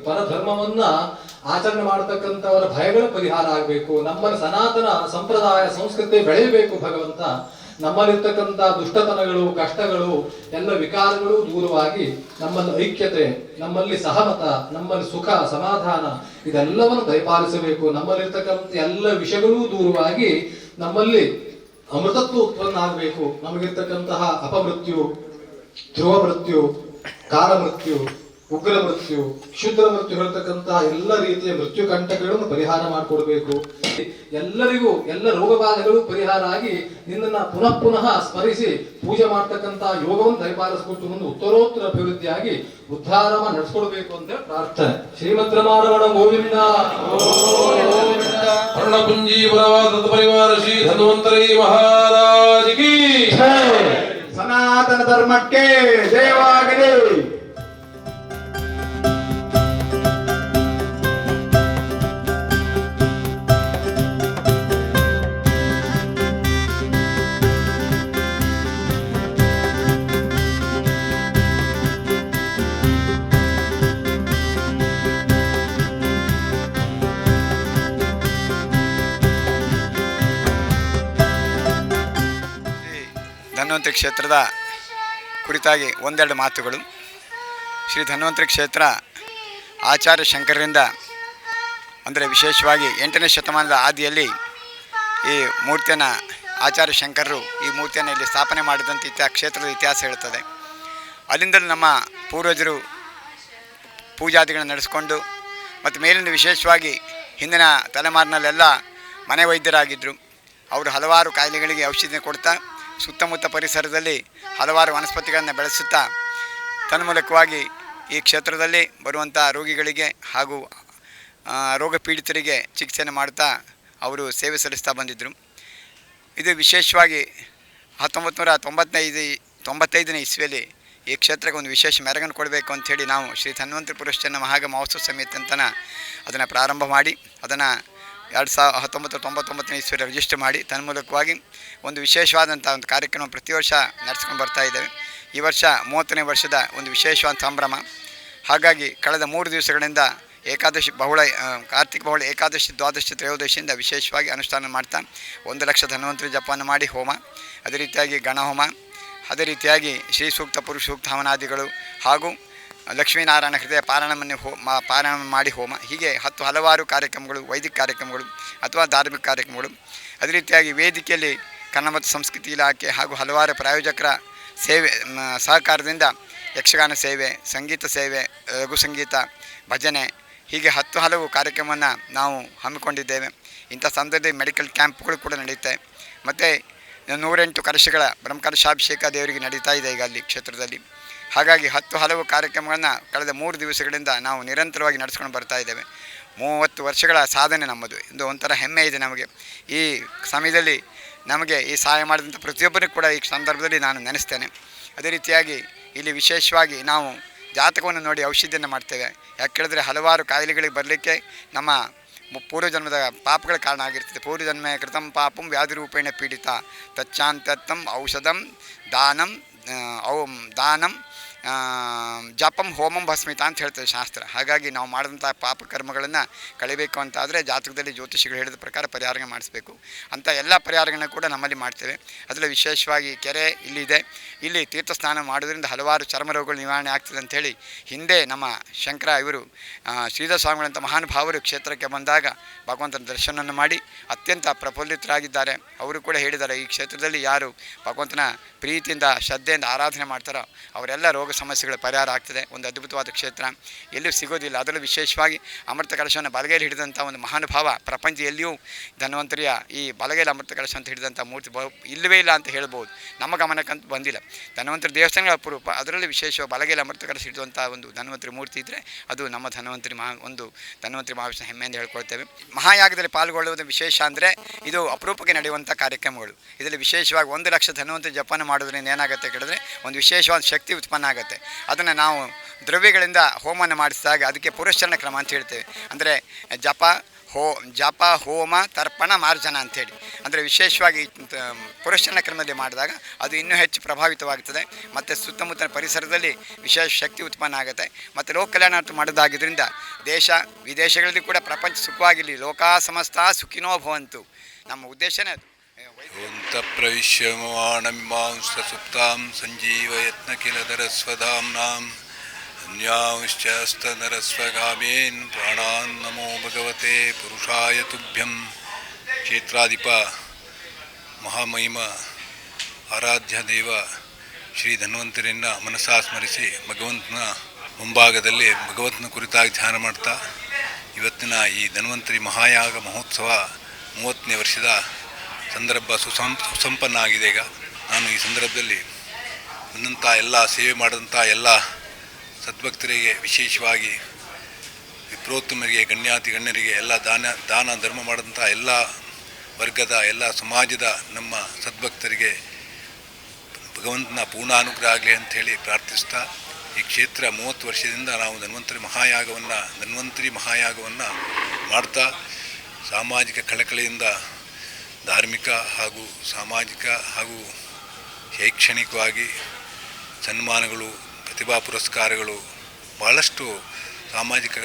ಪರಧರ್ಮವನ್ನ ಆಚರಣೆ ಮಾಡತಕ್ಕಂಥವರ ಭಯಗಳು ಪರಿಹಾರ ಆಗಬೇಕು. ನಮ್ಮಲ್ಲಿ ಸನಾತನ ಸಂಪ್ರದಾಯ ಸಂಸ್ಕೃತಿ ಬೆಳೆಯಬೇಕು. ಭಗವಂತ ನಮ್ಮಲ್ಲಿರ್ತಕ್ಕಂಥ ದುಷ್ಟತನಗಳು, ಕಷ್ಟಗಳು, ಎಲ್ಲ ವಿಕಾರಗಳು ದೂರವಾಗಿ ನಮ್ಮಲ್ಲಿ ಐಕ್ಯತೆ, ನಮ್ಮಲ್ಲಿ ಸಹಮತ, ನಮ್ಮಲ್ಲಿ ಸುಖ ಸಮಾಧಾನ ಇದೆಲ್ಲವನ್ನು ದಯಪಾಲಿಸಬೇಕು. ನಮ್ಮಲ್ಲಿರ್ತಕ್ಕಂಥ ಎಲ್ಲ ವಿಷಯಗಳೂ ದೂರವಾಗಿ ನಮ್ಮಲ್ಲಿ ಅಮೃತತ್ವ ಉತ್ಪನ್ನ ಆಗಬೇಕು. ನಮಗಿರ್ತಕ್ಕಂತಹ ಅಪಮೃತ್ಯು, ಧ್ರುವ ಮೃತ್ಯು, ಕಾಲ ಮೃತ್ಯು, ಉಗ್ರ ಮೃತ್ಯು, ಕ್ಷುದ್ರ ಮೃತ್ಯು ಹೇಳ್ತಕ್ಕಂತಹ ಎಲ್ಲ ರೀತಿಯ ಮೃತ್ಯು ಕಂಟಕಗಳನ್ನು ಪರಿಹಾರ ಮಾಡಿಕೊಡ್ಬೇಕು. ಎಲ್ಲರಿಗೂ ಎಲ್ಲ ರೋಗ ಬಾಧೆಗಳು ಪರಿಹಾರ ಆಗಿ ನಿನ್ನನ್ನು ಪುನಃ ಪುನಃ ಸ್ಮರಿಸಿ ಪೂಜೆ ಮಾಡ್ತಕ್ಕಂತಹ ಯೋಗವನ್ನು ದಯಪಾಲಿಸಿಕೊಟ್ಟು ಮುಂದೆ ಉತ್ತರೋತ್ತರ ಅಭಿವೃದ್ಧಿಯಾಗಿ ಉದ್ಧಾರ ನಡೆಸ್ಕೊಡ್ಬೇಕು ಅಂತ ಪ್ರಾರ್ಥನೆ. ಶ್ರೀಮದ್ ರಮಾರಮಣ ಗೋವಿಂದ. ಪರಿವಾರ ಶ್ರೀ ಧನ್ವಂತರಿ ಮಹಾರಾಜ್ ಕಿ ಸನಾತನ ಧರ್ಮಕ್ಕೆ ಜಯವಾಗಲಿ. ಧನ್ವಂತರಿ ಕ್ಷೇತ್ರದ ಕುರಿತಾಗಿ ಒಂದೆರಡು ಮಾತುಗಳು. ಶ್ರೀ ಧನ್ವಂತರಿ ಕ್ಷೇತ್ರ ಆಚಾರ್ಯ ಶಂಕರರಿಂದ, ಅಂದರೆ ವಿಶೇಷವಾಗಿ 8ನೇ ಶತಮಾನದ ಆದಿಯಲ್ಲಿ ಈ ಮೂರ್ತಿಯನ್ನು ಆಚಾರ್ಯ ಶಂಕರರು ಈ ಮೂರ್ತಿಯನ್ನು ಇಲ್ಲಿ ಸ್ಥಾಪನೆ ಮಾಡಿದಂಥ ಕ್ಷೇತ್ರದ ಇತಿಹಾಸ ಹೇಳುತ್ತದೆ. ಅಲ್ಲಿಂದಲೂ ನಮ್ಮ ಪೂರ್ವಜರು ಪೂಜಾದಿಗಳನ್ನು ನಡೆಸ್ಕೊಂಡು, ಮತ್ತು ಮೇಲಿಂದ ವಿಶೇಷವಾಗಿ ಹಿಂದಿನ ತಲೆಮಾರಿನಲ್ಲೆಲ್ಲ ಮನೆ ವೈದ್ಯರಾಗಿದ್ದರು. ಅವರು ಹಲವಾರು ಕಾಯಿಲೆಗಳಿಗೆ ಔಷಧಿ ಕೊಡ್ತಾ ಸುತ್ತಮುತ್ತ ಪರಿಸರದಲ್ಲಿ ಹಲವಾರು ವನಸ್ಪತಿಗಳನ್ನು ಬೆಳೆಸುತ್ತಾ ತನ್ಮೂಲಕವಾಗಿ ಈ ಕ್ಷೇತ್ರದಲ್ಲಿ ಬರುವಂಥ ರೋಗಿಗಳಿಗೆ ಹಾಗೂ ರೋಗ ಪೀಡಿತರಿಗೆ ಚಿಕಿತ್ಸೆಯನ್ನು ಮಾಡ್ತಾ ಅವರು ಸೇವೆ ಸಲ್ಲಿಸ್ತಾ ಬಂದಿದ್ದರು. ಇದು ವಿಶೇಷವಾಗಿ 1995ನೇ ಇಸ್ವಿಯಲ್ಲಿ ಈ ಕ್ಷೇತ್ರಕ್ಕೆ ಒಂದು ವಿಶೇಷ ಮೆರಗನ್ನು ಕೊಡಬೇಕು ಅಂಥೇಳಿ ನಾವು ಶ್ರೀ ಧನ್ವಂತರಿ ಪುರಶ್ಚನ್ನ ಮಹಾಗ ಮಹೋತ್ಸವ ಸಮಿತಿ ಅಂತನ ಅದನ್ನು ಪ್ರಾರಂಭ ಮಾಡಿ ಅದನ್ನು 1999ನೇ ಇಸ್ವಿಯಲ್ಲಿ ರಿಜಿಸ್ಟರ್ ಮಾಡಿ ತನ್ಮೂಲಕವಾಗಿ ಒಂದು ವಿಶೇಷವಾದಂಥ ಒಂದು ಕಾರ್ಯಕ್ರಮ ಪ್ರತಿ ವರ್ಷ ನಡೆಸ್ಕೊಂಡು ಬರ್ತಾ ಇದ್ದೇವೆ. ಈ ವರ್ಷ 30ನೇ ವರ್ಷದ ಒಂದು ವಿಶೇಷವಾದ ಸಂಭ್ರಮ. ಹಾಗಾಗಿ ಕಳೆದ 3 ದಿವಸಗಳಿಂದ ಏಕಾದಶಿ ಕಾರ್ತಿಕ ಬಹುಳ ಏಕಾದಶಿ, ದ್ವಾದಶಿ, ತ್ರಯೋದಶಿಯಿಂದ ವಿಶೇಷವಾಗಿ ಅನುಷ್ಠಾನ ಮಾಡ್ತಾ 1 ಲಕ್ಷ ಧನ್ವಂತರಿ ಜಪವನ್ನು ಮಾಡಿ ಹೋಮ, ಅದೇ ರೀತಿಯಾಗಿ ಗಣಹೋಮ, ಅದೇ ರೀತಿಯಾಗಿ ಶ್ರೀ ಸೂಕ್ತ ಪುರುಷ ಸೂಕ್ತ ಹವನಾದಿಗಳು ಹಾಗೂ ಲಕ್ಷ್ಮೀನಾರಾಯಣ ಹೃದಯ ಪಾರಾಯಣ ಮಾಡಿ ಹೋಮ, ಹೀಗೆ ಹಲವಾರು ಕಾರ್ಯಕ್ರಮಗಳು, ವೈದಿಕ ಕಾರ್ಯಕ್ರಮಗಳು ಅಥವಾ ಧಾರ್ಮಿಕ ಕಾರ್ಯಕ್ರಮಗಳು. ಅದೇ ರೀತಿಯಾಗಿ ವೇದಿಕೆಯಲ್ಲಿ ಕನ್ನಡ ಮತ್ತು ಸಂಸ್ಕೃತಿ ಇಲಾಖೆ ಹಾಗೂ ಹಲವಾರು ಪ್ರಾಯೋಜಕರ ಸೇವೆ ಸಹಕಾರದಿಂದ ಯಕ್ಷಗಾನ ಸೇವೆ, ಸಂಗೀತ ಸೇವೆ, ಲಘು ಸಂಗೀತ, ಭಜನೆ, ಹೀಗೆ ಹಲವು ಕಾರ್ಯಕ್ರಮವನ್ನು ನಾವು ಹಮ್ಮಿಕೊಂಡಿದ್ದೇವೆ. ಇಂಥ ಸಂದರ್ಭದಲ್ಲಿ ಮೆಡಿಕಲ್ ಕ್ಯಾಂಪ್ಗಳು ಕೂಡ ನಡೆಯುತ್ತೆ. ಮತ್ತು 108 ಕಲಶಗಳ ಬ್ರಹ್ಮಕಲಶಾಭಿಷೇಕ ದೇವರಿಗೆ ನಡೀತಾ ಇದೆ ಈಗ ಅಲ್ಲಿ ಕ್ಷೇತ್ರದಲ್ಲಿ. ಹಾಗಾಗಿ ಹಲವು ಕಾರ್ಯಕ್ರಮಗಳನ್ನು ಕಳೆದ 3 ದಿವಸಗಳಿಂದ ನಾವು ನಿರಂತರವಾಗಿ ನಡೆಸ್ಕೊಂಡು ಬರ್ತಾ ಇದ್ದೇವೆ. 30 ವರ್ಷಗಳ ಸಾಧನೆ ನಮ್ಮದು. ಇದು ಒಂಥರ ಹೆಮ್ಮೆ ಇದೆ ನಮಗೆ. ಈ ಸಮಯದಲ್ಲಿ ನಮಗೆ ಈ ಸಹಾಯ ಮಾಡಿದಂಥ ಪ್ರತಿಯೊಬ್ಬರಿಗೂ ಕೂಡ ಈ ಸಂದರ್ಭದಲ್ಲಿ ನಾನು ನೆನೆಸ್ತೇನೆ. ಅದೇ ರೀತಿಯಾಗಿ ಇಲ್ಲಿ ವಿಶೇಷವಾಗಿ ನಾವು ಜಾತಕವನ್ನು ನೋಡಿ ಔಷಧಿಯನ್ನು ಮಾಡ್ತೇವೆ. ಯಾಕೆ ಹೇಳಿದ್ರೆ ಹಲವಾರು ಕಾಯಿಲೆಗಳಿಗೆ ಬರಲಿಕ್ಕೆ ನಮ್ಮ ಪೂರ್ವಜನ್ಮದ ಪಾಪಗಳ ಕಾರಣ ಆಗಿರ್ತದೆ. ಪೂರ್ವಜನ್ಮ ಕೃತಂ ಪಾಪಂ ವ್ಯಾಧಿರೂಪೇಣ ಪೀಡಿತ ತಚ್ಚಾಂತತ್ತಂ ಔಷಧಂ ದಾನಂ ಜಪಂ ಹೋಮಂ ಭಸ್ಮಿತ ಅಂತ ಹೇಳ್ತದೆ ಶಾಸ್ತ್ರ. ಹಾಗಾಗಿ ನಾವು ಮಾಡಿದಂಥ ಪಾಪಕರ್ಮಗಳನ್ನು ಕಳಿಬೇಕು ಅಂತಾದರೆ ಜಾತಕದಲ್ಲಿ ಜ್ಯೋತಿಷಿಗಳು ಹೇಳಿದ ಪ್ರಕಾರ ಪರಿಹಾರ ಮಾಡಿಸಬೇಕು. ಅಂಥ ಎಲ್ಲ ಪರಿಹಾರಗಳನ್ನ ಕೂಡ ನಮ್ಮಲ್ಲಿ ಮಾಡ್ತೇವೆ. ಅದರಲ್ಲಿ ವಿಶೇಷವಾಗಿ ಕೆರೆ ಇಲ್ಲಿದೆ. ಇಲ್ಲಿ ತೀರ್ಥ ಸ್ನಾನ ಮಾಡೋದ್ರಿಂದ ಹಲವಾರು ಚರ್ಮ ರೋಗಗಳು ನಿವಾರಣೆ ಆಗ್ತದೆ ಅಂಥೇಳಿ ಹಿಂದೆ ನಮ್ಮ ಶಂಕರ ಇವರು ಶ್ರೀಧರ ಸ್ವಾಮಿಗಳಂಥ ಮಹಾನುಭಾವರು ಕ್ಷೇತ್ರಕ್ಕೆ ಬಂದಾಗ ಭಗವಂತನ ದರ್ಶನವನ್ನು ಮಾಡಿ ಅತ್ಯಂತ ಪ್ರಫುಲ್ಲಿತರಾಗಿದ್ದಾರೆ. ಅವರು ಕೂಡ ಹೇಳಿದ್ದಾರೆ, ಈ ಕ್ಷೇತ್ರದಲ್ಲಿ ಯಾರು ಭಗವಂತನ ಪ್ರೀತಿಯಿಂದ ಶ್ರದ್ಧೆಯಿಂದ ಆರಾಧನೆ ಮಾಡ್ತಾರೋ ಅವರೆಲ್ಲ ರೋಗ ಸಮಸ್ಯೆಗಳ ಪರಿಹಾರ ಆಗ್ತದೆ. ಒಂದು ಅದ್ಭುತವಾದ ಕ್ಷೇತ್ರ, ಎಲ್ಲೂ ಸಿಗೋದಿಲ್ಲ. ಅದರಲ್ಲೂ ವಿಶೇಷವಾಗಿ ಅಮೃತ ಕಲಶವನ್ನು ಬಲಗೈಲಿ ಹಿಡಿದಂಥ ಒಂದು ಮಹಾನುಭಾವ, ಪ್ರಪಂಚ ಎಲ್ಲಿಯೂ ಧನ್ವಂತರಿಯ ಈ ಬಲಗೈಲಿ ಅಮೃತ ಕಲಶ ಅಂತ ಹಿಡಿದಂಥ ಮೂರ್ತಿ ಇಲ್ಲವೇ ಇಲ್ಲ ಅಂತ ಹೇಳ್ಬೋದು. ನಮ್ಮ ಗಮನಕ್ಕಂತೂ ಬಂದಿಲ್ಲ. ಧನ್ವಂತರಿ ದೇವಸ್ಥಾನಗಳ ಅಪರೂಪ, ಅದರಲ್ಲಿ ವಿಶೇಷವಾಗಿ ಬಲಗೈಲಿ ಅಮೃತ ಕಲಶ ಹಿಡಿದಂಥ ಒಂದು ಧನ್ವಂತರಿ ಮೂರ್ತಿ ಇದ್ದರೆ ಅದು ನಮ್ಮ ಧನ್ವಂತರಿ ಧನ್ವಂತರಿ ಮಹಾವಿಷ್ಣು ಹೆಮ್ಮೆಯಿಂದ ಹೇಳ್ಕೊಳ್ತೇವೆ. ಮಹಾಯಾಗದಲ್ಲಿ ಪಾಲ್ಗೊಳ್ಳುವುದು ವಿಶೇಷ ಅಂದರೆ ಇದು ಅಪರೂಪಕ್ಕೆ ನಡೆಯುವಂಥ ಕಾರ್ಯಕ್ರಮಗಳು. ಇದರಲ್ಲಿ ವಿಶೇಷವಾಗಿ 1 ಲಕ್ಷ ಧನ್ವಂತರಿ ಜಪನ ಮಾಡೋದ್ರಿಂದ ಏನಾಗುತ್ತೆ ಕೇಳಿದ್ರೆ ಒಂದು ವಿಶೇಷವಾದ ಶಕ್ತಿ ಉತ್ಪನ್ನ ಆಗುತ್ತೆ. ಅದನ್ನು ನಾವು ದ್ರವ್ಯಗಳಿಂದ ಹೋಮನ ಮಾಡಿಸಿದಾಗ ಅದಕ್ಕೆ ಪುರಸ್ಚರಣ ಕ್ರಮ ಅಂತ ಹೇಳ್ತೇವೆ. ಅಂದರೆ ಜಪ ಹೋಮ ತರ್ಪಣ ಮಾರ್ಜನ ಅಂಥೇಳಿ, ಅಂದರೆ ವಿಶೇಷವಾಗಿ ಪುರಸ್ಚರಣ ಕ್ರಮದಲ್ಲಿ ಮಾಡಿದಾಗ ಅದು ಇನ್ನೂ ಹೆಚ್ಚು ಪ್ರಭಾವಿತವಾಗ್ತದೆ. ಮತ್ತು ಸುತ್ತಮುತ್ತಲ ಪರಿಸರದಲ್ಲಿ ವಿಶೇಷ ಶಕ್ತಿ ಉತ್ಪನ್ನ ಆಗುತ್ತೆ. ಮತ್ತು ಲೋಕ ಕಲ್ಯಾಣಾರ್ಥ ಮಾಡೋದಾಗಿದ್ದರಿಂದ ದೇಶ ವಿದೇಶಗಳಲ್ಲಿ ಕೂಡ ಪ್ರಪಂಚ ಸುಖವಾಗಿರಲಿ, ಲೋಕಾ ಸಮಸ್ತ ಸುಖಿನೋ ಭವಂತು, ನಮ್ಮ ಉದ್ದೇಶನೇ ಅದು. ಪ್ರವಿಶ್ಯಮಾಣಮಿಮಾಂಸಸುಪ್ತಾಂ ಸಂಜೀವಯತ್ನ ಕಿಲಧರಸ್ವಧಾಮ್ನಾಂ ಅನ್ಯಾಂಶ್ಚಸ್ತನರಸ್ವಗಾಮೇನ್ ಪ್ರಾಣಾನ್ ನಮೋ ಭಗವತೆ ಪುರುಷಾಯ ತುಭ್ಯಂ. ಕ್ಷೇತ್ರಾಧಿಪ ಮಹಾಮಹಿಮ ಆರಾಧ್ಯ ದೇವ ಶ್ರೀ ಧನ್ವಂತರಿಯನ್ನು ಮನಸ್ಸಾ ಸ್ಮರಿಸಿ ಭಗವಂತನ ಮುಂಭಾಗದಲ್ಲಿ ಭಗವಂತನ ಕುರಿತಾಗಿ ಧ್ಯಾನ ಮಾಡ್ತಾ ಇವತ್ತಿನ ಈ ಧನ್ವಂತರಿ ಮಹಾಯಾಗ ಮಹೋತ್ಸವ 30ನೇ ವರ್ಷದ ಸಂದರ್ಭ ಸುಸಂಪನ್ನ ಆಗಿದೆ. ಈಗ ನಾನು ಈ ಸಂದರ್ಭದಲ್ಲಿ ಬಂದಂಥ ಎಲ್ಲ ಸೇವೆ ಮಾಡಿದಂಥ ಎಲ್ಲ ಸದ್ಭಕ್ತರಿಗೆ, ವಿಶೇಷವಾಗಿ ವಿಪ್ರೋತ್ತಮರಿಗೆ, ಗಣ್ಯರಿಗೆ ಎಲ್ಲ ದಾನ ಧರ್ಮ ಮಾಡಿದಂಥ ಎಲ್ಲ ವರ್ಗದ ಎಲ್ಲ ಸಮಾಜದ ನಮ್ಮ ಸದ್ಭಕ್ತರಿಗೆ ಭಗವಂತನ ಪೂರ್ಣ ಅನುಗ್ರಹ ಆಗಲಿ ಅಂಥೇಳಿ ಪ್ರಾರ್ಥಿಸ್ತಾ, ಈ ಕ್ಷೇತ್ರ 30 ವರ್ಷದಿಂದ ನಾವು ಧನ್ವಂತರಿ ಮಹಾಯಾಗವನ್ನು ಮಾಡ್ತಾ ಸಾಮಾಜಿಕ ಕಳಕಳಿಯಿಂದ ಧಾರ್ಮಿಕ ಹಾಗೂ ಸಾಮಾಜಿಕ ಹಾಗೂ ಶೈಕ್ಷಣಿಕವಾಗಿ ಸನ್ಮಾನಗಳು, ಪ್ರತಿಭಾ ಪುರಸ್ಕಾರಗಳು, ಭಾಳಷ್ಟು ಸಾಮಾಜಿಕ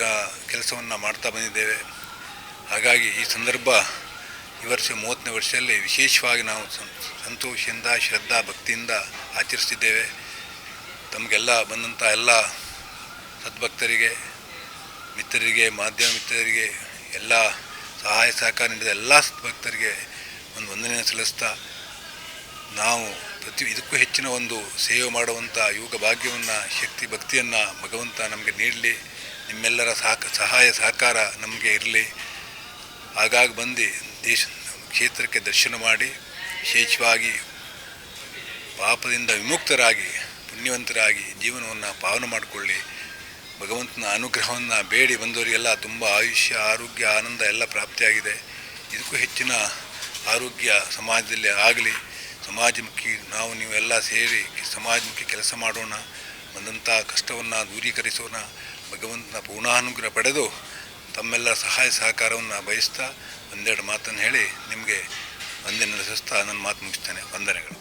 ಕೆಲಸವನ್ನು ಮಾಡ್ತಾ ಬಂದಿದ್ದೇವೆ. ಹಾಗಾಗಿ ಈ ಸಂದರ್ಭ ಈ ವರ್ಷ 30ನೇ ವರ್ಷದಲ್ಲಿ ವಿಶೇಷವಾಗಿ ನಾವು ಸಂತೋಷದಿಂದ, ಶ್ರದ್ಧಾ ಭಕ್ತಿಯಿಂದ ಆಚರಿಸ್ತಿದ್ದೇವೆ. ತಮಗೆಲ್ಲ ಬಂದಂಥ ಎಲ್ಲ ಸದ್ಭಕ್ತರಿಗೆ, ಮಿತ್ರರಿಗೆ, ಮಾಧ್ಯಮ ಮಿತ್ರರಿಗೆ, ಎಲ್ಲ ಸಹಾಯ ಸಹಕಾರ ನೀಡಿದ ಎಲ್ಲ ಸದ್ಭಕ್ತರಿಗೆ ಒಂದು ವಂದನೆಯನ್ನು ಸಲ್ಲಿಸ್ತಾ, ನಾವು ಇದಕ್ಕೂ ಹೆಚ್ಚಿನ ಒಂದು ಸೇವೆ ಮಾಡುವಂಥ ಯೋಗ ಭಾಗ್ಯವನ್ನು, ಶಕ್ತಿ ಭಕ್ತಿಯನ್ನು ಭಗವಂತ ನಮಗೆ ನೀಡಲಿ. ನಿಮ್ಮೆಲ್ಲರ ಸಹಾಯ ಸಹಕಾರ ನಮಗೆ ಇರಲಿ. ಹಾಗಾಗಿ ಬಂದು ಕ್ಷೇತ್ರಕ್ಕೆ ದರ್ಶನ ಮಾಡಿ ವಿಶೇಷವಾಗಿ ಪಾಪದಿಂದ ವಿಮುಕ್ತರಾಗಿ ಪುಣ್ಯವಂತರಾಗಿ ಜೀವನವನ್ನು ಪಾವನ ಮಾಡಿಕೊಳ್ಳಿ. ಭಗವಂತನ ಅನುಗ್ರಹವನ್ನು ಬೇಡಿ ಬಂದವರಿಗೆಲ್ಲ ತುಂಬ ಆಯುಷ್ಯ, ಆರೋಗ್ಯ, ಆನಂದ ಎಲ್ಲ ಪ್ರಾಪ್ತಿಯಾಗಿದೆ. ಇದಕ್ಕೂ ಹೆಚ್ಚಿನ ಆರೋಗ್ಯ ಸಮಾಜದಲ್ಲಿ ಆಗಲಿ. ಸಮಾಜಮುಖಿ ನೀವೆಲ್ಲ ಸೇರಿ ಸಮಾಜಮುಖಿ ಕೆಲಸ ಮಾಡೋಣ, ಬಂದಂಥ ಕಷ್ಟವನ್ನು ದೂರೀಕರಿಸೋಣ. ಭಗವಂತನ ಪೂರ್ಣಾನುಗ್ರಹ ಪಡೆದು ತಮ್ಮೆಲ್ಲ ಸಹಾಯ ಸಹಕಾರವನ್ನು ಬಯಸ್ತಾ ಒಂದೆರಡು ಮಾತನ್ನು ಹೇಳಿ ನಿಮಗೆ ವಂದನೆ ಸಲ್ಲಿಸ್ತಾ ನನ್ನ ಮಾತು ಮುಗಿಸ್ತೇನೆ. ವಂದನೆಗಳು.